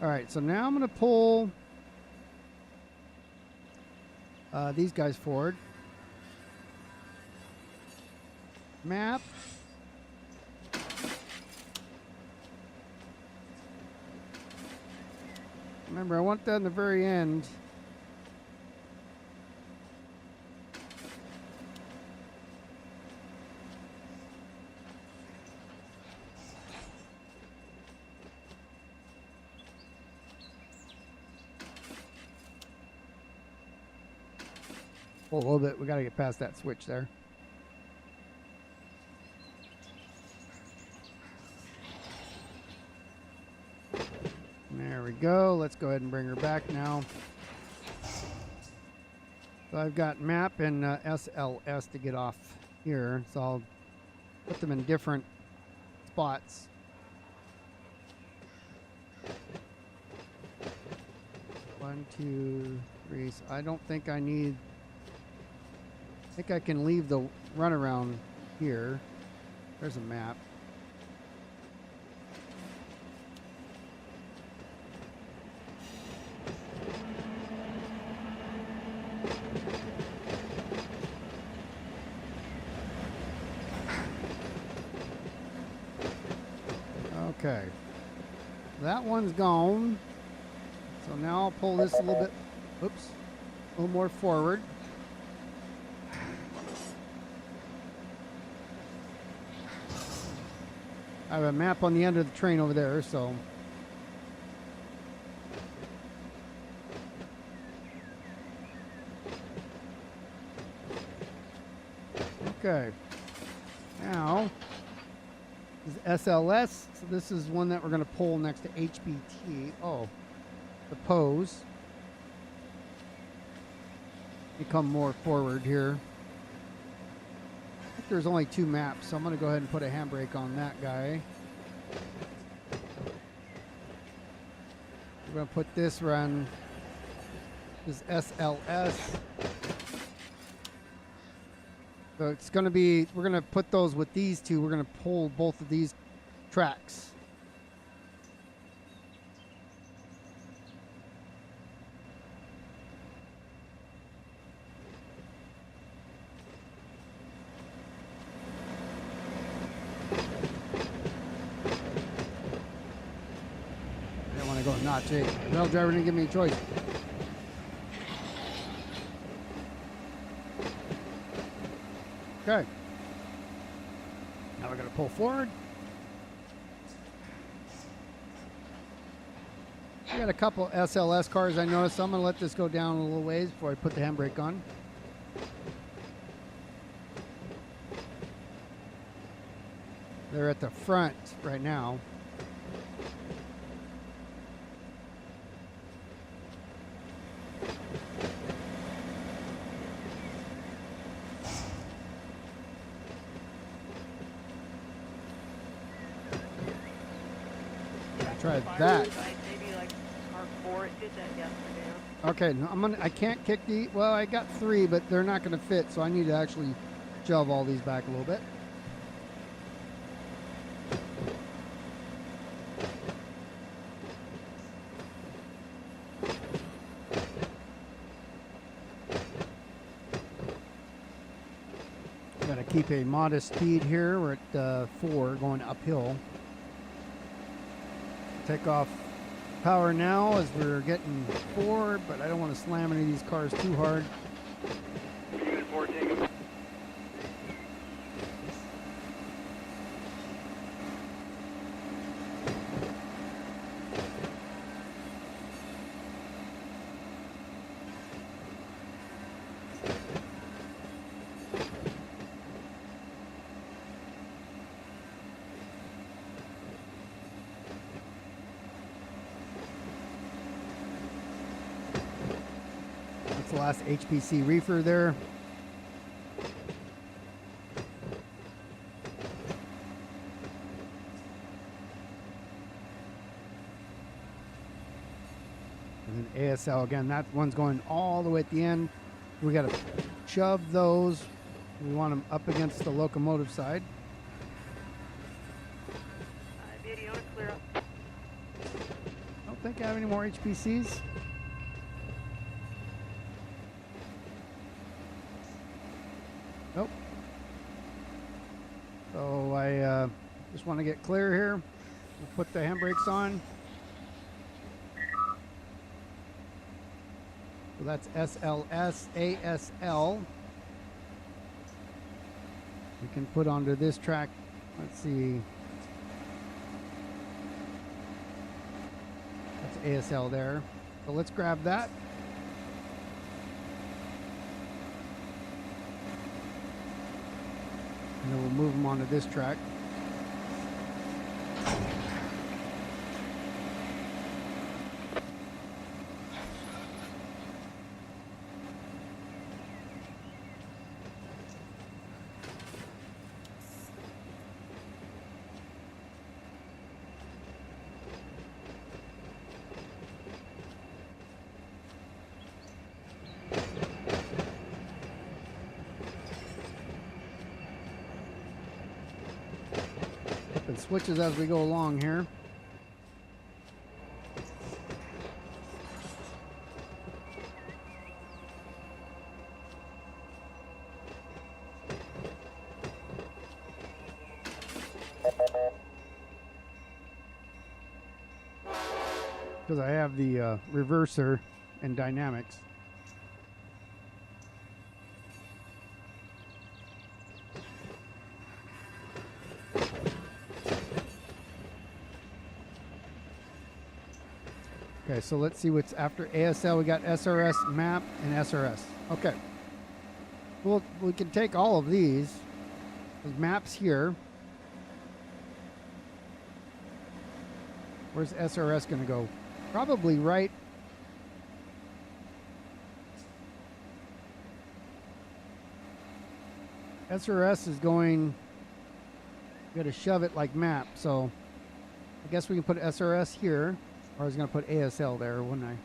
all right. So now I'm going to pull these guys forward. Map. Remember, I want that in the very end. A little bit. We got to get past that switch there. There we go. Let's go ahead and bring her back now. So I've got map and SLS to get off here. So I'll put them in different spots. One, two, three. So I don't think I need... I think I can leave the runaround here. There's a map. Okay. That one's gone. So now I'll pull this a little bit, oops, a little more forward. I have a map on the end of the train over there, so Okay. Now, this is SLS. So this is one that we're going to pull next to HBT. Oh, the pose. Become more forward here. I think there's only 2 maps, so I'm going to go ahead and put a handbrake on that guy. We're going to put this run, this SLS. So it's going to be, we're going to put those with these two. We're going to pull both of these tracks. I don't want to go notch 8. The rail driver didn't give me a choice. Okay. Now we're going to pull forward. We got a couple SLS cars I noticed, so I'm going to let this go down a little ways before I put the handbrake on. They're at the front right now. Try that. Maybe like R4, it did that yesterday. Okay, no, I can't kick the, well, I got 3, but they're not going to fit, so I need to actually shove all these back a little bit. Got to keep a modest speed here. We're at 4 going uphill. Take off power now as we're getting forward, but I don't want to slam any of these cars too hard. That's the last HPC reefer there. And then ASL again, that one's going all the way at the end. We got to shove those. We want them up against the locomotive side. Video clear up. I don't think I have any more HPCs. Nope. So I just want to get clear here. We'll put the handbrakes on. So that's SLS, ASL. We can put onto this track. Let's see. That's ASL there. So let's grab that. And then we'll move them onto this track. And switches as we go along here. Because I have the reverser and dynamics. Okay, so let's see what's after ASL. We got SRS, map, and SRS. Okay. Well, we can take all of these. There's maps here. Where's SRS going to go? Probably right. SRS is going. We got to shove it like map. So I guess we can put SRS here. Or I was going to put ASL there, wouldn't I?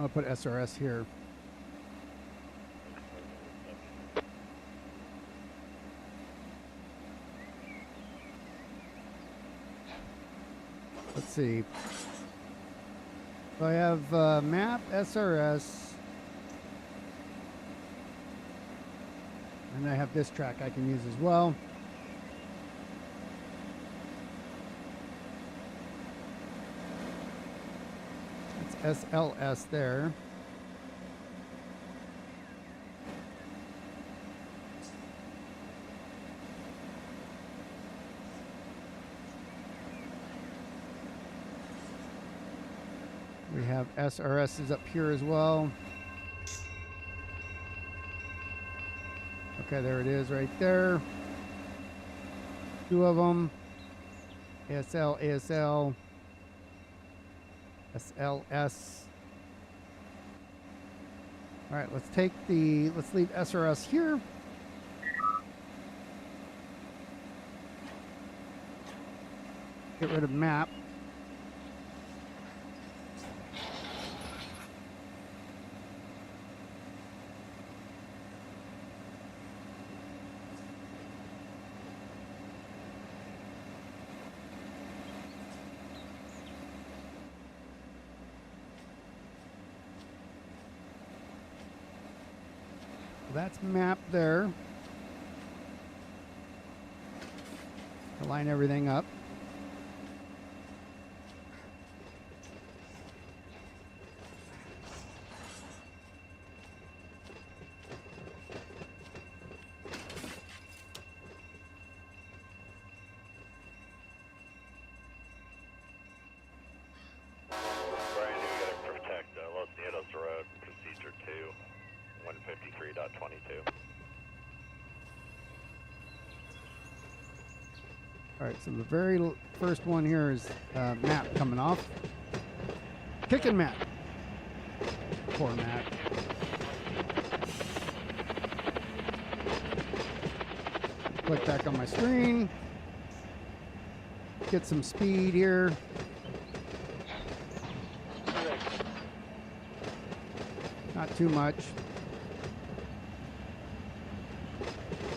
I'll put SRS here. Let's see. So I have map, SRS, and I have this track I can use as well. SLS there. We have SRS is up here as well. Okay, there it is right there. Two of them. ASL, ASL. SLS. All right, let's leave SRS here. Get rid of map. That's map there. Line everything up. Brian, you gotta protect Los Nietos Road, Procedure 2, 153.22. All right, so the very first one here is map coming off. Kicking map. Poor map. Click back on my screen. Get some speed here. Not too much.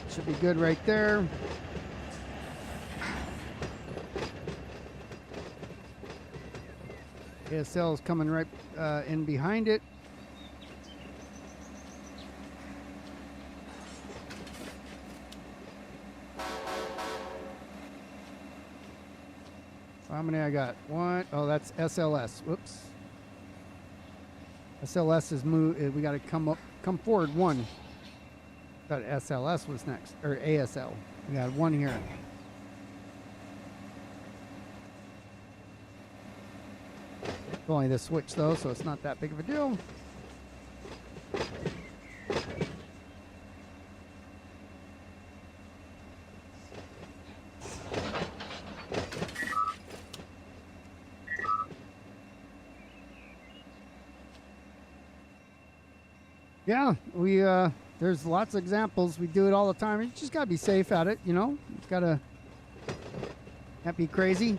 Should be good right there. ASL is coming right in behind it. How many I got? One. Oh, that's SLS. Whoops. SLS is move. We got to come forward one. Thought SLS was next, or ASL. We got one here. It's only this switch though, so it's not that big of a deal. Yeah, we there's lots of examples. We do it all the time. You just gotta be safe at it, you know. It's gotta not be crazy.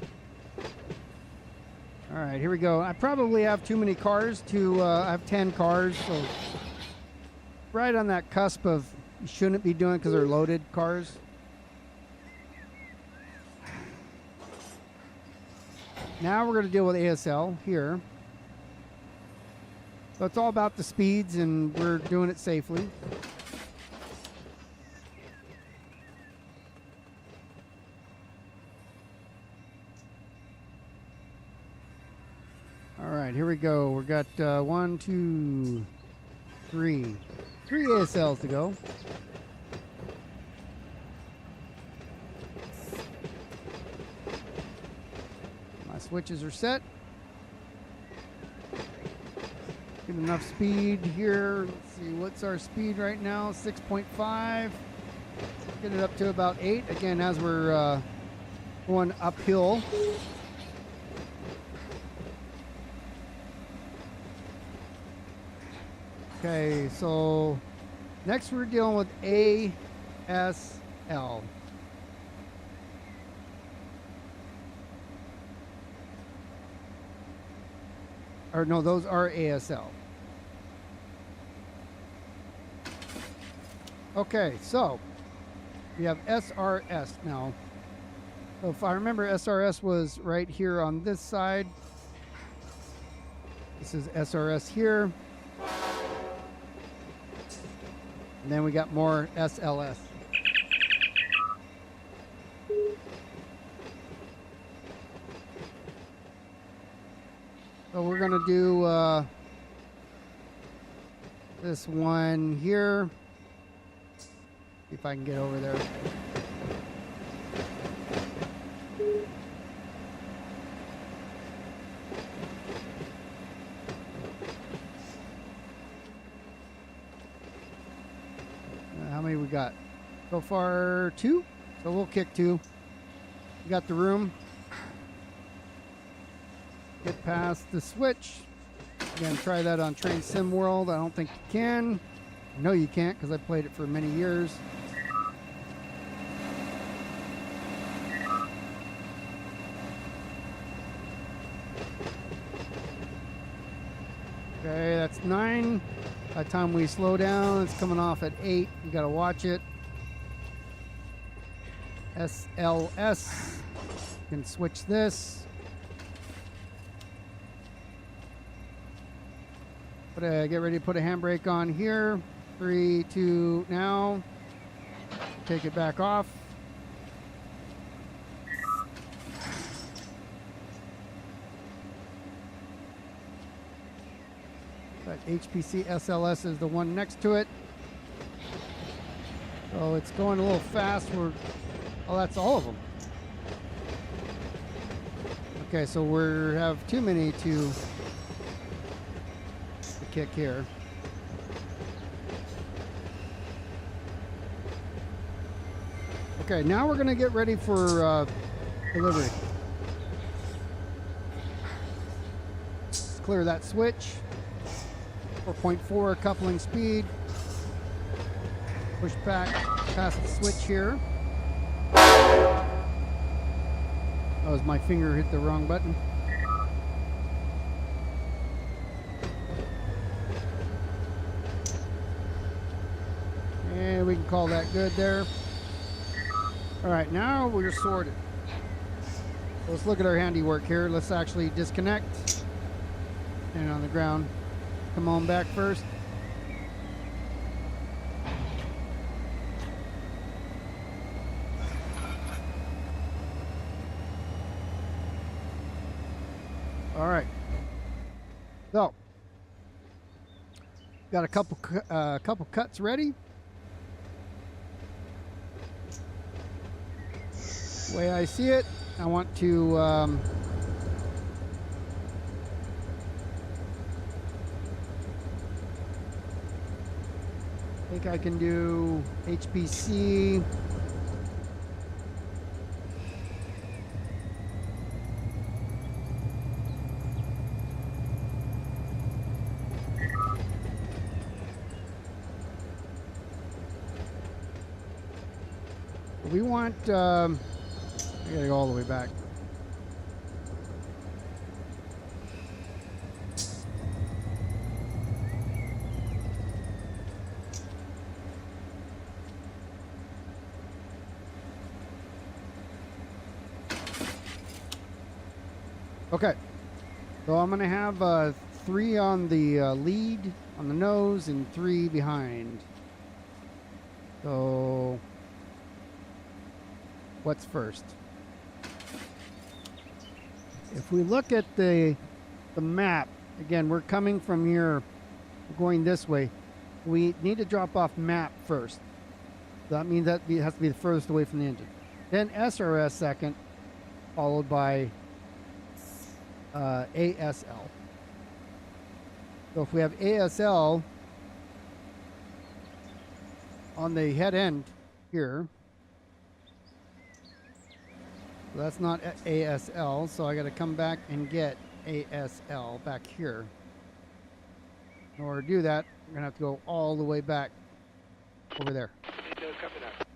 All right, here we go. I probably have too many cars to. I have 10 cars, so right on that cusp of you shouldn't be doing because they're loaded cars. Now we're going to deal with ASL here. So it's all about the speeds, and we're doing it safely. right, here we go. We got 1, 2, 3. 3 ASLs to go. My switches are set. Get enough speed here. Let's see, what's our speed right now? 6.5. Get it up to about 8. Again, as we're going uphill. Okay, so next we're dealing with ASL. Or no, those are ASL. Okay, so we have SRS now. So if I remember, SRS was right here on this side. This is SRS here. And then we got more SLS. So we're going to do this one here. See if I can get over there. How many we got? So far 2. So we'll kick 2. We got the room. Get past the switch. Again, try that on Train Sim World. I don't think you can. I know you can't because I played it for many years. Okay, that's 9. By the time we slow down, it's coming off at 8. You gotta watch it. SLS. You can switch this. Get ready to put a handbrake on here. 3, 2, now. Take it back off. But HPC SLS is the one next to it. So it's going a little fast. Oh, that's all of them. Okay, so we have too many to kick here. Okay, now we're going to get ready for delivery. Let's clear that switch. 4.4 coupling speed. Push back past the switch here. That was my finger hit the wrong button. And we can call that good there. All right, now we're sorted. Let's look at our handiwork here. Let's actually disconnect. And on the ground. Come on back first. All right. So, got a couple cuts ready. The way I see it, I want to I think I can do HPC. We want, I gotta go all the way back. Okay, so I'm gonna have 3 on the lead, on the nose, and 3 behind. So what's first? If we look at the map, again, we're coming from here, going this way. We need to drop off map first. That means that it has to be the furthest away from the engine. Then SRS second, followed by ASL. So if we have ASL on the head end here, so that's not ASL, so I got to come back and get ASL back here. In order to do that, we're going to have to go all the way back over there. Copy that.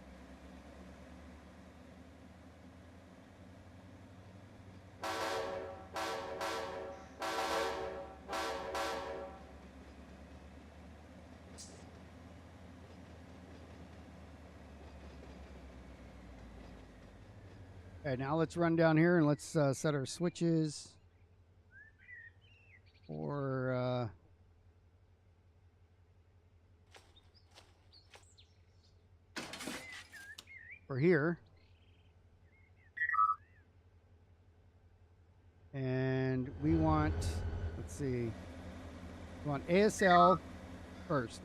Okay, now let's run down here and let's set our switches for here. And we want, let's see, we want ASL first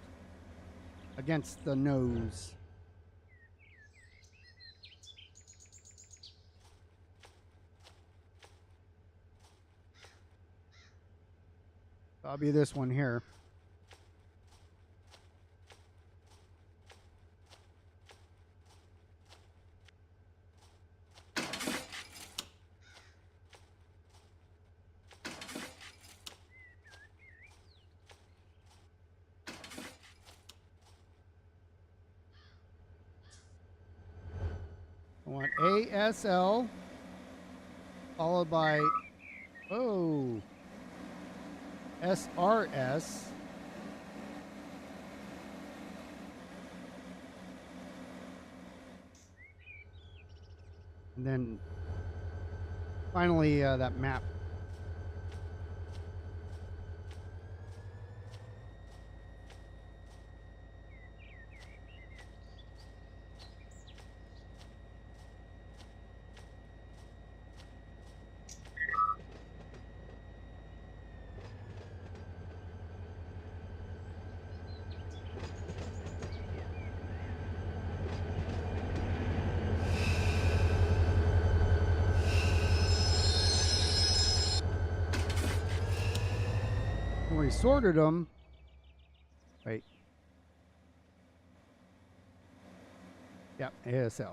against the nose. I'll be this one here. I want ASL followed by SRS. And then finally that map. We sorted them. Wait. Yep, ASL.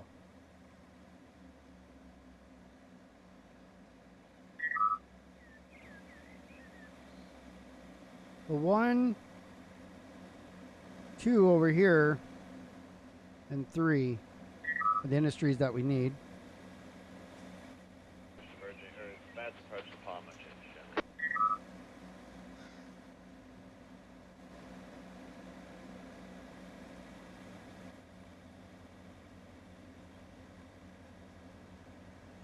The 1, 2 over here, and 3 are the industries that we need. That's approach the palm change.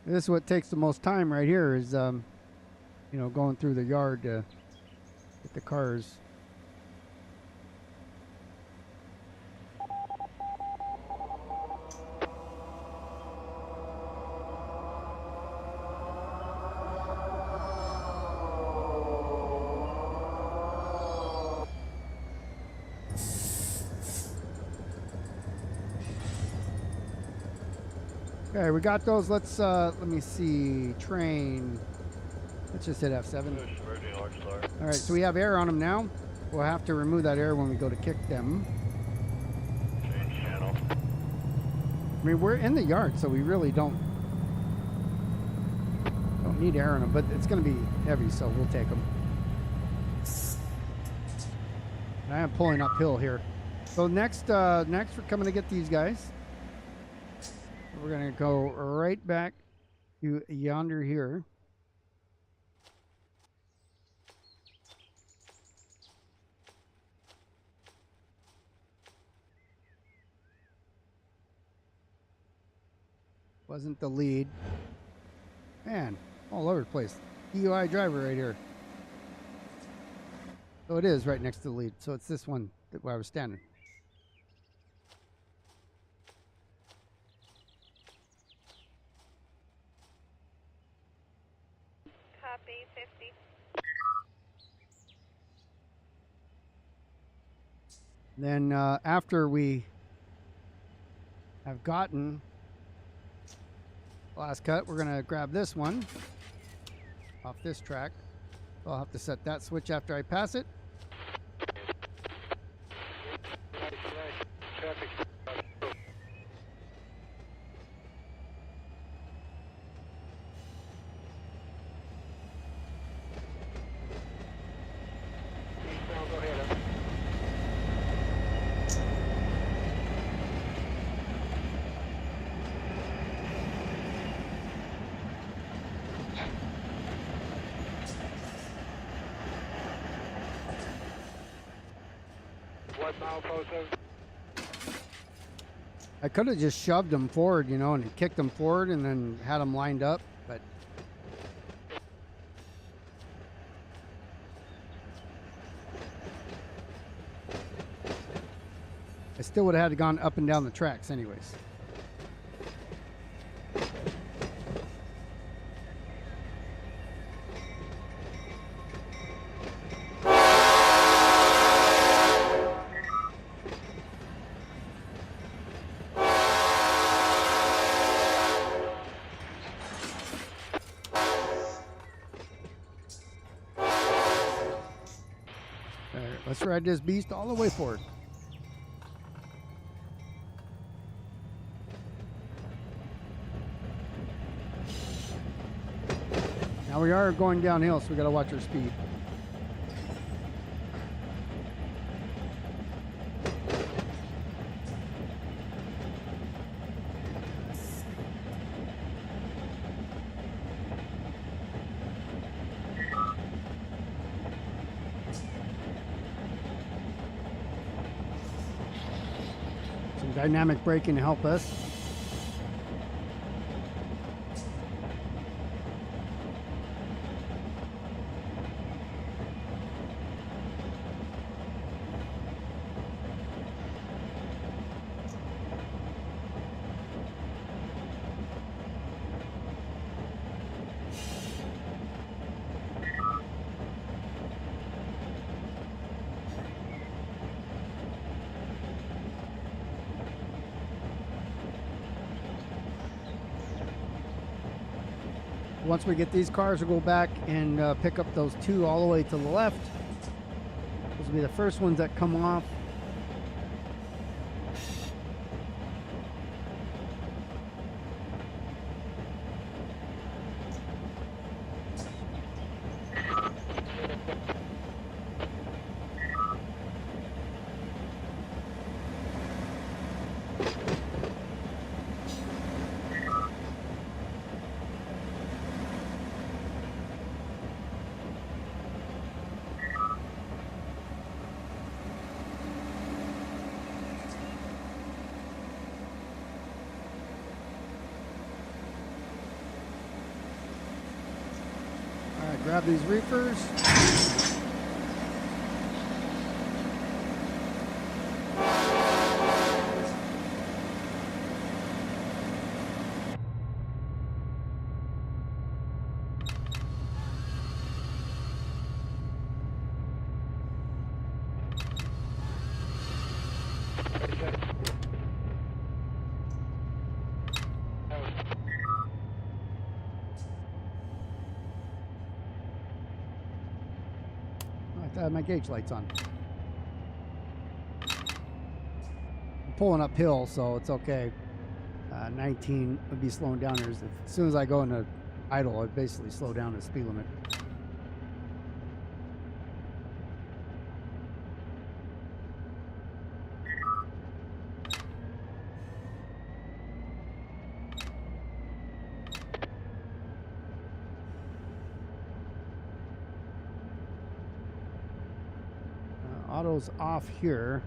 This is what takes the most time right here is, you know, going through the yard to get the cars. Okay, we got those. Let's let me see. Train. Let's just hit F7. All right, so we have air on them now. We'll have to remove that air when we go to kick them. Change channel. I mean, we're in the yard, so we really don't need air on them, but it's going to be heavy, so we'll take them. And I am pulling uphill here. So next we're coming to get these guys. We're going to go right back to yonder here. Wasn't the lead. Man, all over the place. DUI driver right here. So it is right next to the lead. So it's this one where I was standing. Copy 50. Then after we have gotten the last cut, we're going to grab this one off this track. I'll have to set that switch after I pass it. What milepost? I could have just shoved them forward, you know, and kicked them forward and then had them lined up, but I still would have had to gone up and down the tracks anyways. Let's ride this beast all the way forward. Now we are going downhill, so we got to watch our speed. Dynamic braking to help us. Once we get these cars, we'll go back and pick up those two all the way to the left. Those will be the first ones that come off. Grab these reefers. My gauge light's on. I'm pulling uphill, so it's okay. 19 would be slowing down here. As soon as I go into idle, I basically slow down the speed limit. Auto's off here.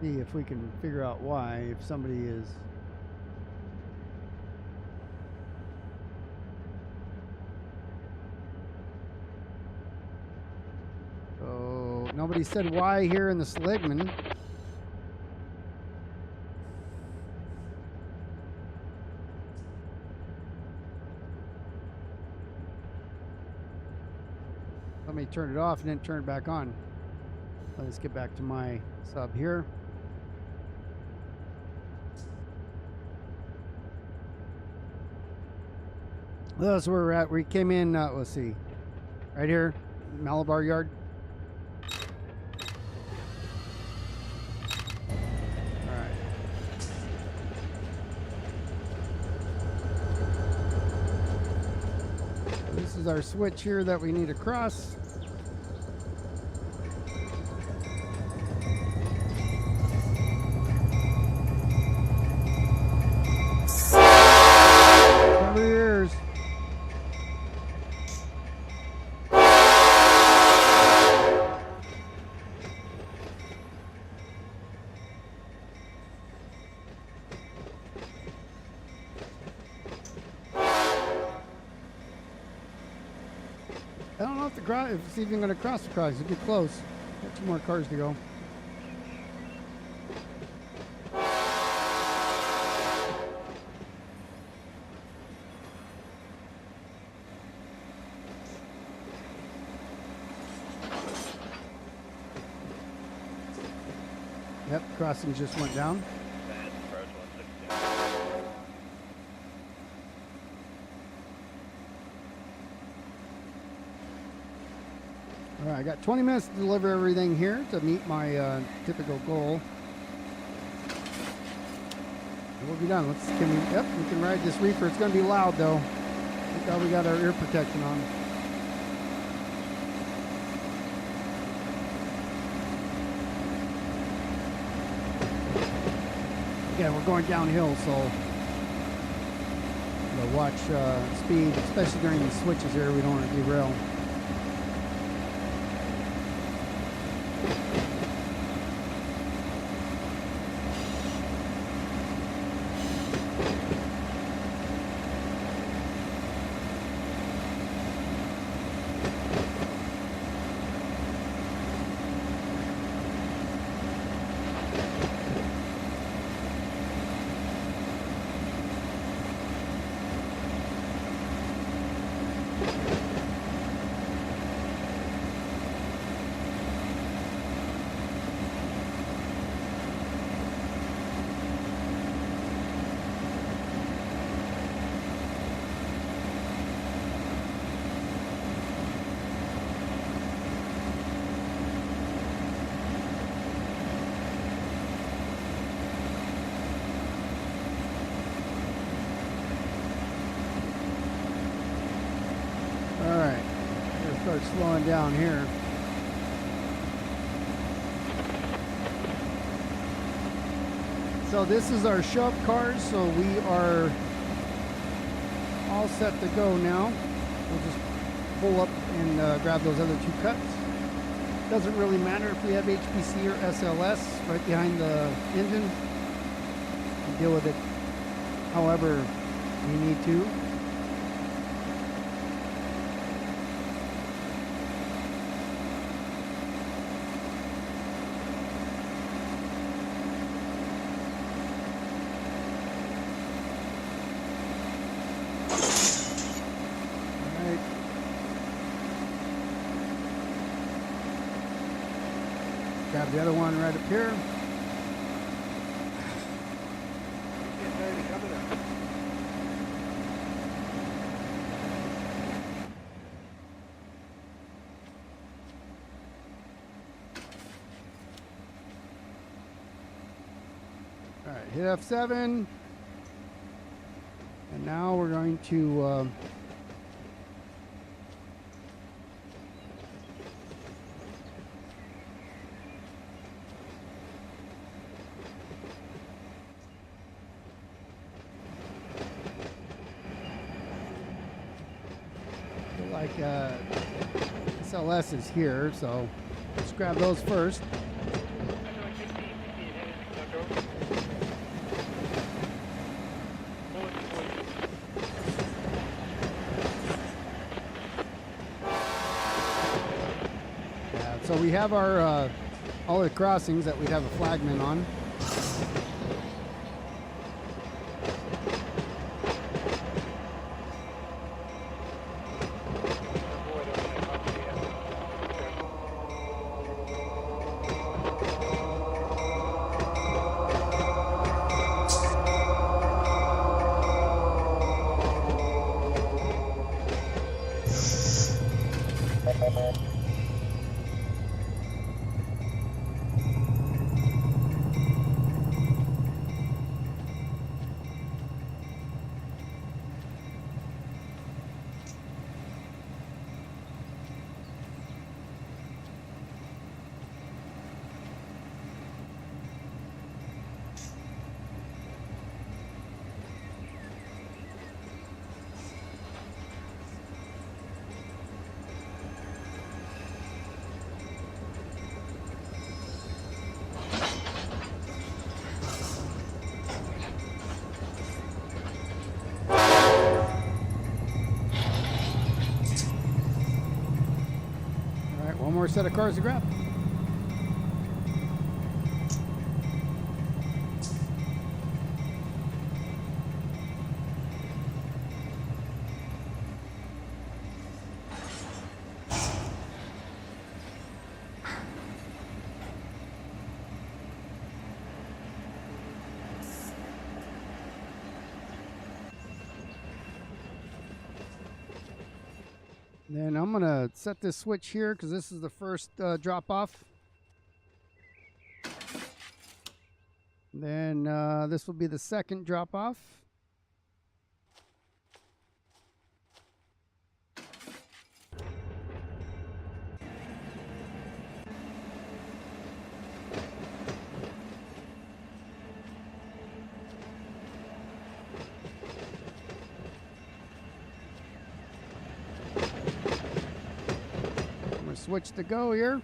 See if we can figure out why. If somebody is so nobody said why here in the Seligman. Somebody turned it off and then turned it back on. Let's get back to my sub here. Well, that's where we're at. We came in, let's see, right here, Malabar Yard. All right. This is our switch here that we need to cross. Cover your ears. I don't know if it's even going to cross the cross. It'll be close. Got 2 more cars to go. Yep, crossing just went down. Advance, approach 162. All right, I got 20 minutes to deliver everything here to meet my typical goal. And we'll be done. We can ride this reefer. It's going to be loud though. Look how we got our ear protection on. Again, we're going downhill, so watch speed, especially during the switches here. We don't want to derail. Start slowing down here. So this is our shove cars, so we are all set to go now. We'll just pull up and grab those other 2 cuts. Doesn't really matter if we have HPC or SLS right behind the engine. We'll deal with it however we need to. Grab the other one right up here. All right, hit F7. And now we're going to SLS is here, so let's grab those first. So we have our all the crossings that we'd have a flagman on. One more set of cars to grab. Then I'm going to set this switch here because this is the first drop off. Then this will be the second drop off. Switch to go here.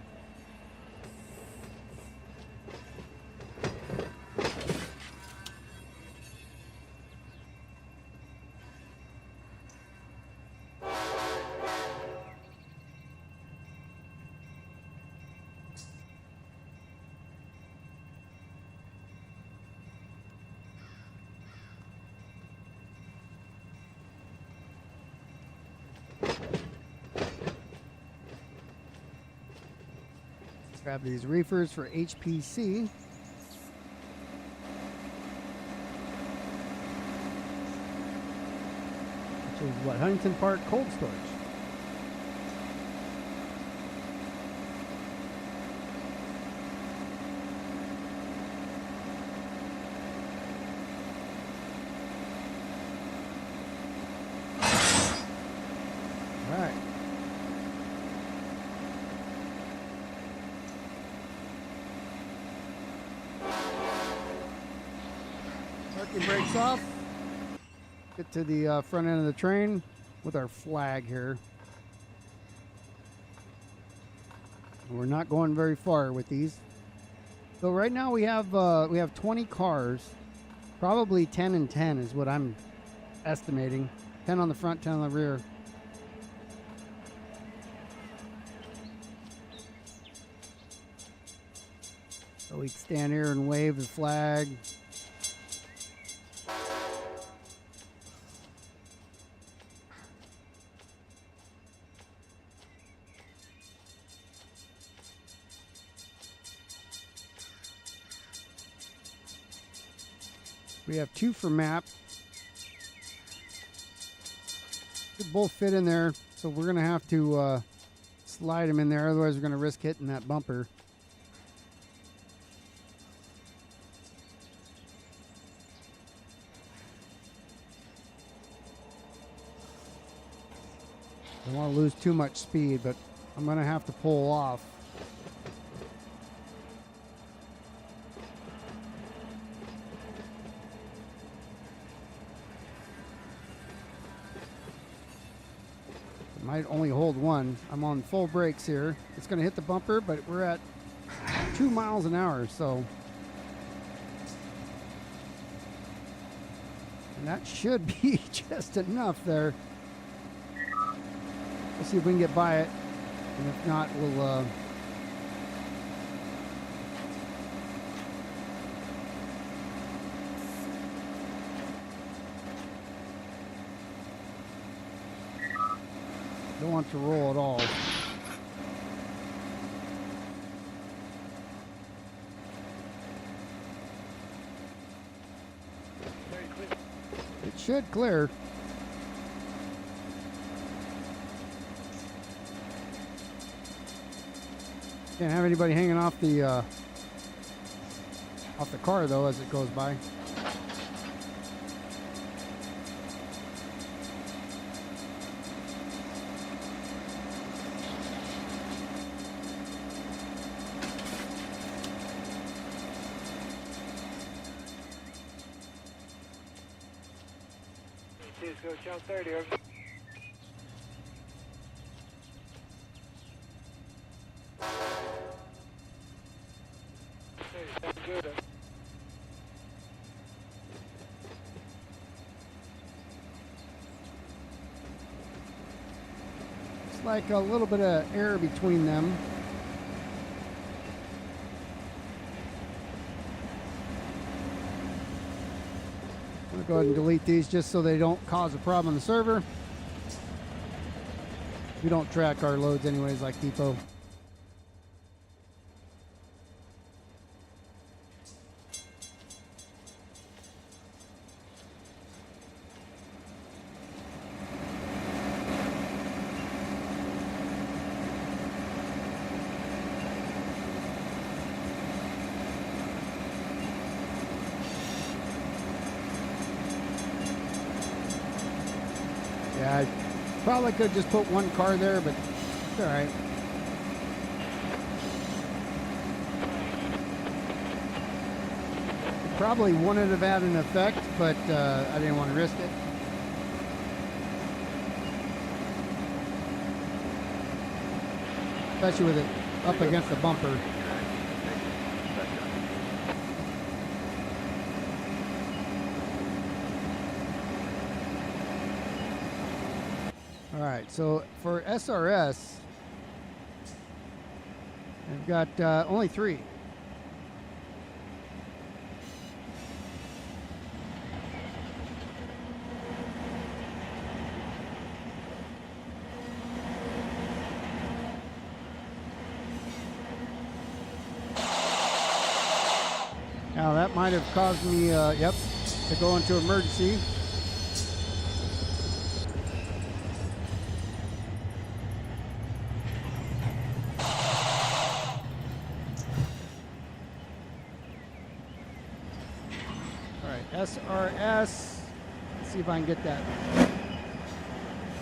Grab these reefers for HPC. Which is what? Huntington Park Cold Storage. All right. Parking brakes off. Get to the front end of the train with our flag here. We're not going very far with these. So right now we have 20 cars, probably 10 and 10 is what I'm estimating. 10 on the front, 10 on the rear. So we can stand here and wave the flag. We have 2 for map. They both fit in there, so we're gonna have to slide them in there. Otherwise, we're gonna risk hitting that bumper. I don't want to lose too much speed, but I'm gonna have to pull off. Might only hold one. I'm on full brakes here. It's going to hit the bumper, but we're at 2 miles an hour, so. And that should be just enough there. Let's see if we can get by it. And if not, we'll don't want to roll at all. It should clear. Can't have anybody hanging off the car though as it goes by. Go jump 30 over. It's like a little bit of air between them. I'm going to go ahead and delete these just so they don't cause a problem on the server. We don't track our loads anyways like Depot. Yeah, I probably could just put one car there, but it's all right. Probably wouldn't have had an effect, but I didn't want to risk it. Especially with it up against the bumper. All right, so for SRS, I've got only 3. Now that might have caused me, to go into emergency. SRS. Let's see if I can get that.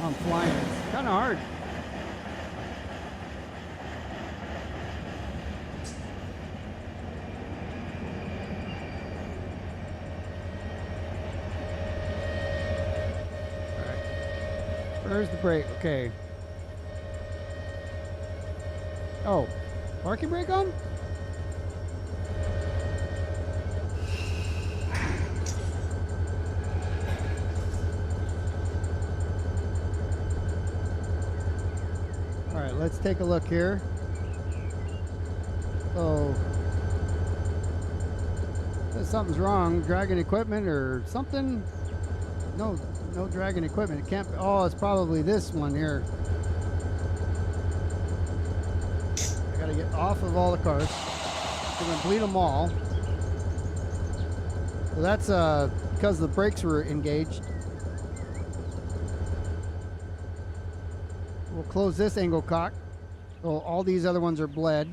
I'm flying. It's kind of hard. All right. Where's the brake? Okay. Oh, parking brake on? Let's take a look here. So, something's wrong. Dragging equipment or something? No dragging equipment. It can't be. Oh, it's probably this one here. I gotta get off of all the cars. I'm gonna bleed them all. So that's because the brakes were engaged. We'll close this angle cock. So all these other ones are bled.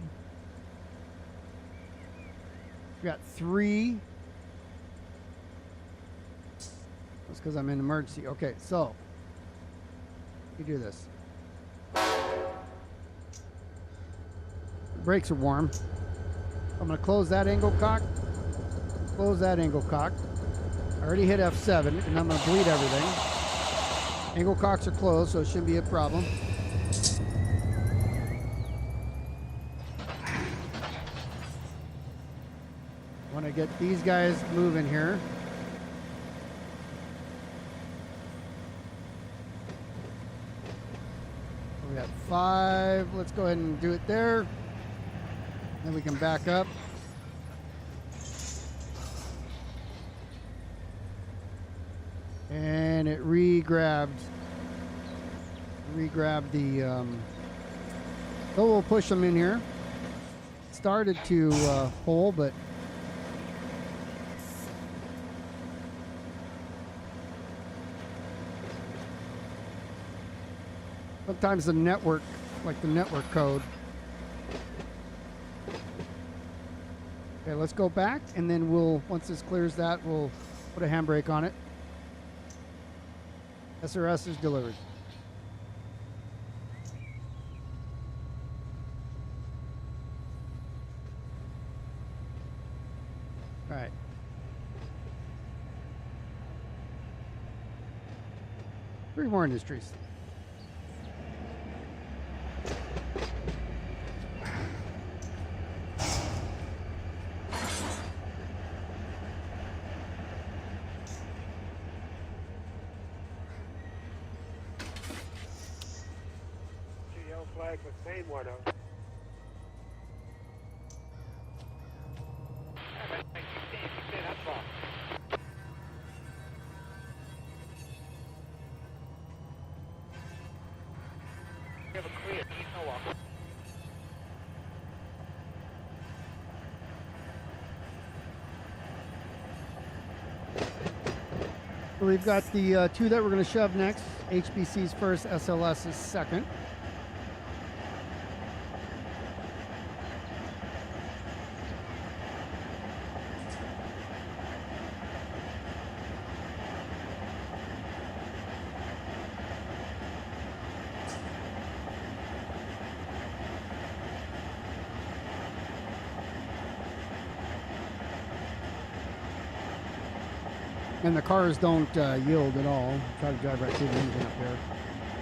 We got 3. That's because I'm in emergency. Okay, so you do this. The brakes are warm. I'm going to close that angle cock. Close that angle cock. I already hit F7, and I'm going to bleed everything. Angle cocks are closed, so it shouldn't be a problem. Want to get these guys moving here. We got 5. Let's go ahead and do it there. Then we can back up. And it re-grabbed the, so we'll push them in here. Started to pull, but sometimes the network, like the network code, Okay, let's go back, and then once this clears that, we'll put a handbrake on it. SRS is delivered. All right. Three more industries. Yellow flag with main 10. We have a clear. He's no walk. So we've got the two that we're going to shove next. HBC's first, SLS's second. And the cars don't yield at all. Try to drive right through the engine up there.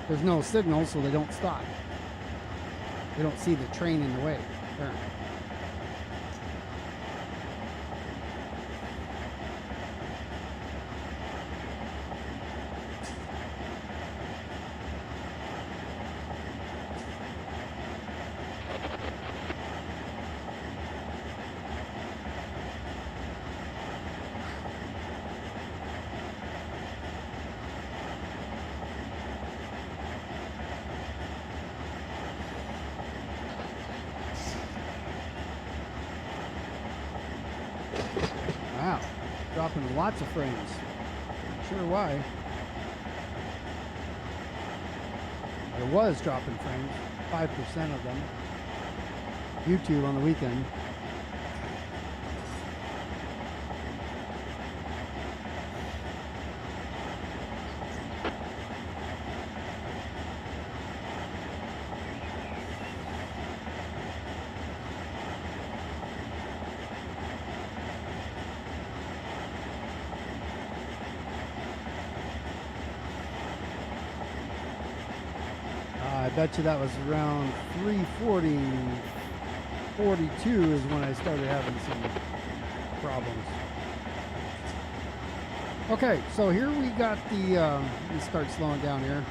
There's no signal, so they don't stop. They don't see the train in the way. There. Wow, dropping lots of frames. Not sure why. I was dropping frames, 5% of them. YouTube on the weekend. I bet you that was around 340, 42 is when I started having some problems. Okay, so here we got the, let me start slowing down here.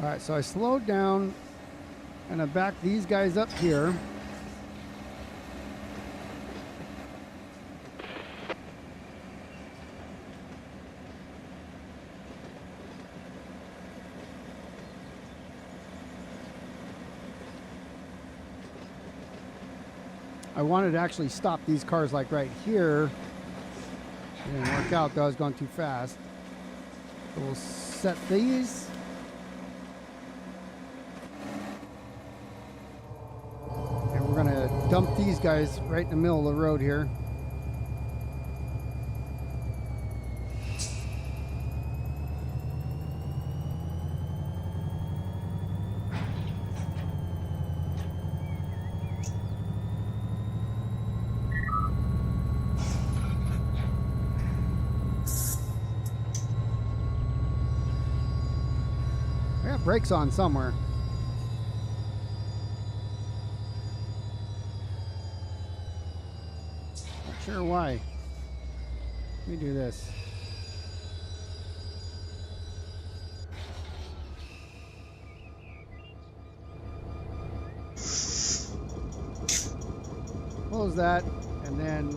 All right, so I slowed down and I backed these guys up here. I wanted to actually stop these cars like right here. It didn't work out though, I was going too fast. So we'll set these. We're going to dump these guys right in the middle of the road here. I got brakes on somewhere. Sure why. Let me do this. close that, and then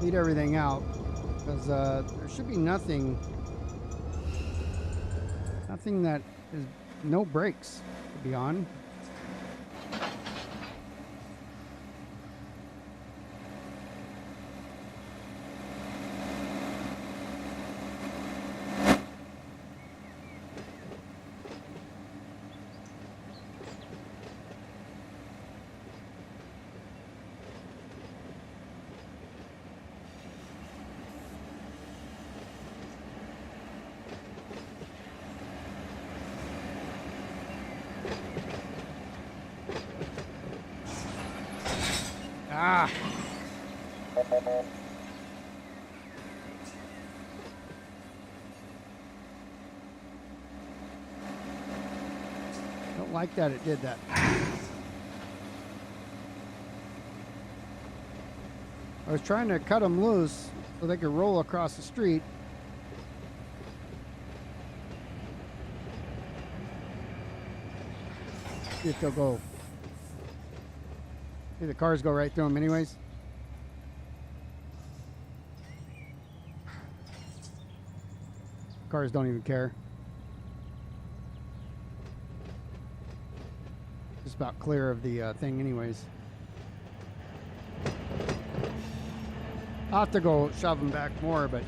lead everything out, because there should be nothing that is no brakes to be on. Ah! Don't like that it did that. I was trying to cut them loose so they could roll across the street. See if they'll go. See, the cars go right through them anyways. Cars don't even care. Just about clear of the thing anyways. I'll have to go shove them back more, but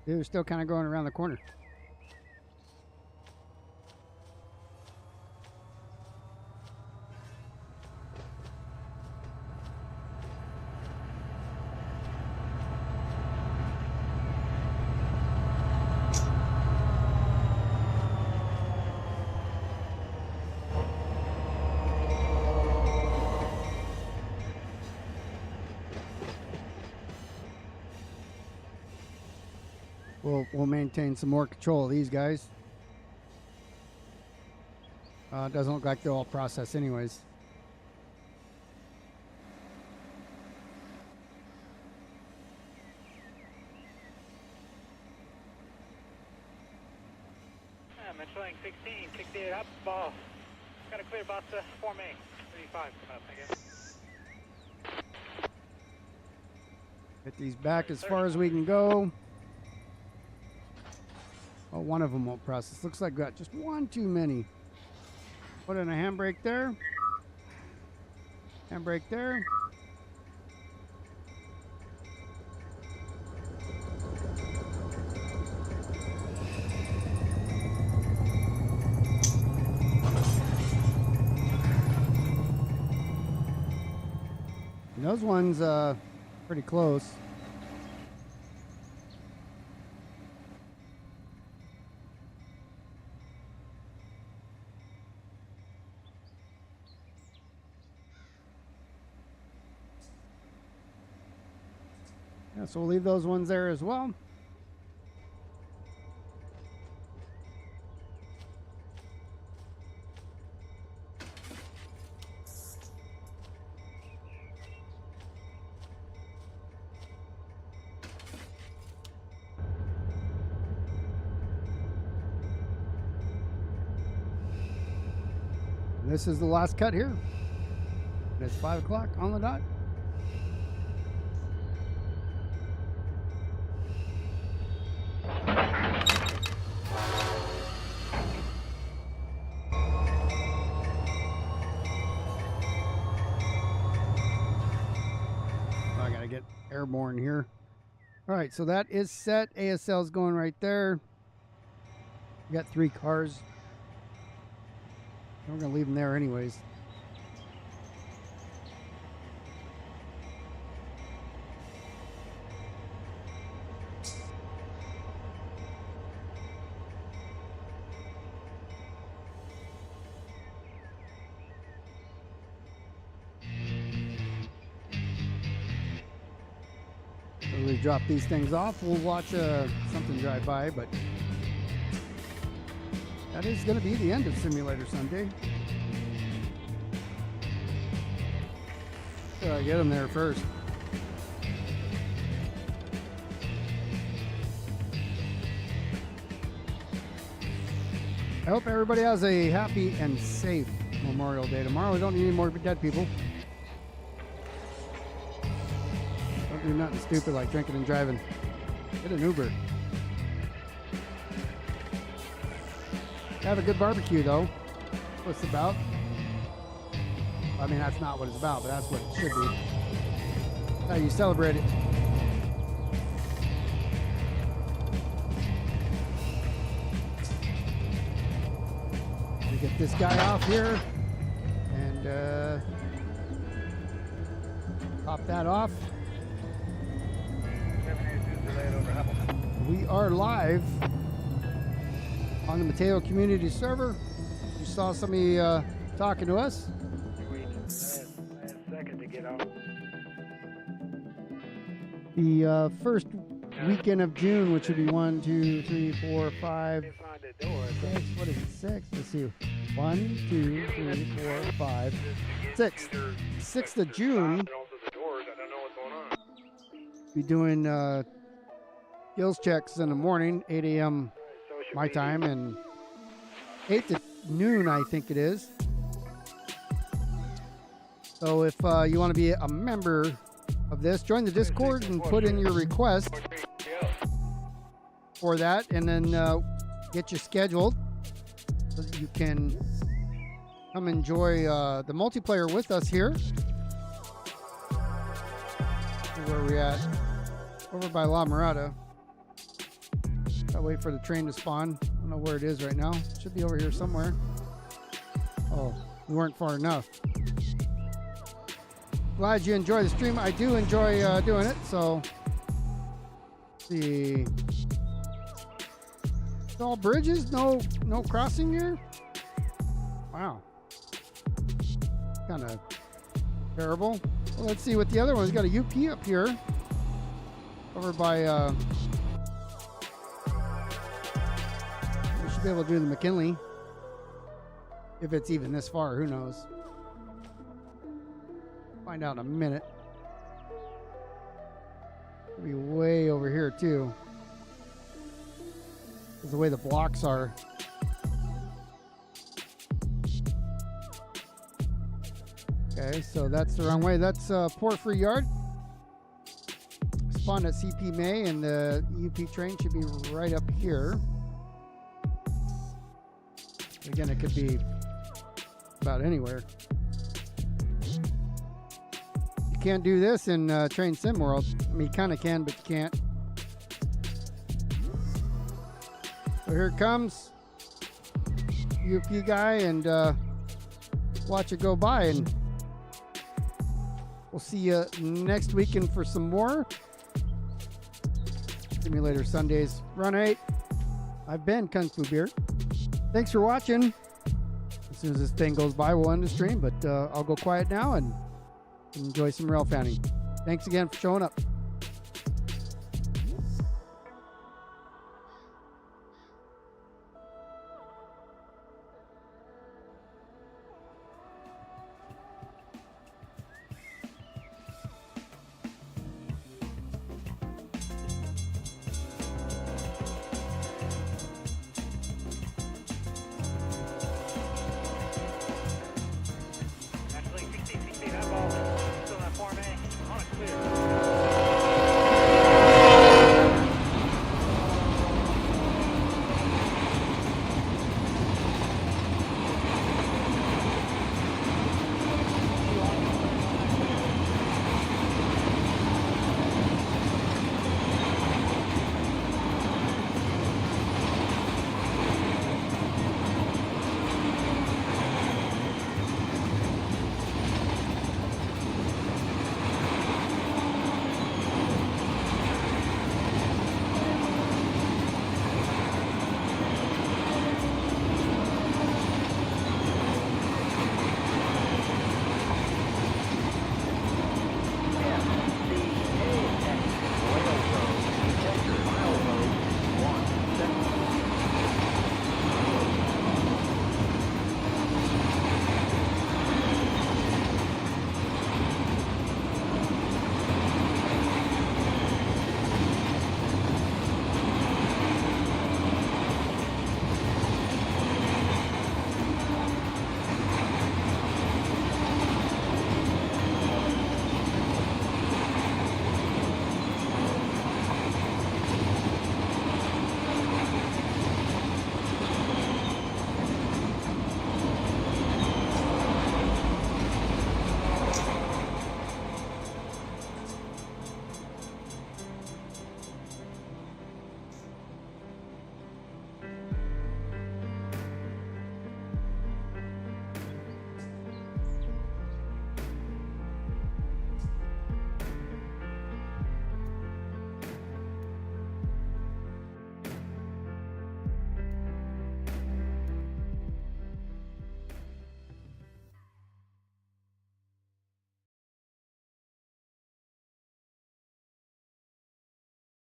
they were still kind of going around the corner. We'll maintain some more control of these guys. It doesn't look like they're all processed anyways. Metroline 16, 68 up, ball. Got a clear bus to Form A, 35 coming up, I guess. Get these back as far as we can go. Oh, one of them won't process. Looks like we got just one too many. Put in a handbrake there. Handbrake there. And those ones pretty close. Yeah, so we'll leave those ones there as well. And this is the last cut here. And it's 5 o'clock on the dot. Airborne here. All right, so that is set. ASL's going right there. We got 3 cars. We're gonna leave them there anyways. We drop these things off. We'll watch something drive by, but that is going to be the end of Simulator Sunday. Get them there first. I hope everybody has a happy and safe Memorial Day tomorrow. We don't need any more dead people. Don't do nothing stupid like drinking and driving. Get an Uber. Have a good barbecue, though. What's it about? I mean, that's not what it's about, but that's what it should be. How you celebrate it. We get this guy off here and pop that off. We are live on the Mateo community server. You saw somebody talking to us. The first weekend of June, which would be 1, 2, 3, 4, 5, 6. What is it? 6? Let's see. 1, 2, 3, 4, 5, 6. 6th of June. Be doing skills checks in the morning, 8 a.m. my time, and 8 to noon, I think it is. So if you want to be a member of this, join the Discord and put in your request for that, and then get you scheduled so that you can come enjoy the multiplayer with us here. Where are we at? Over by La Mirada. Gotta wait for the train to spawn. I don't know where it is right now. Should be over here somewhere. Oh, we weren't far enough. Glad you enjoy the stream. I do enjoy doing it. So, let's see. It's all bridges, no crossing here. Wow, kind of terrible. Well, let's see what the other one's got. A UP up here, over by. We should be able to do the McKinley. If it's even this far, who knows? Find out in a minute. It'll be way over here too, because the way the blocks are. Okay, so that's the wrong way. That's Port Free Yard. Spawned at CP May, and the UP train should be right up here. Again, it could be about anywhere. You can't do this in Train Sim World. I mean, you kind of can, but you can't. So here it comes. UP guy, and watch it go by, and we'll see you next weekend for some more Simulator Sundays. Run 8. I've been KungfuBeer. Thanks for watching. As soon as this thing goes by, we'll end the stream, but I'll go quiet now and enjoy some rail fanning. Thanks again for showing up.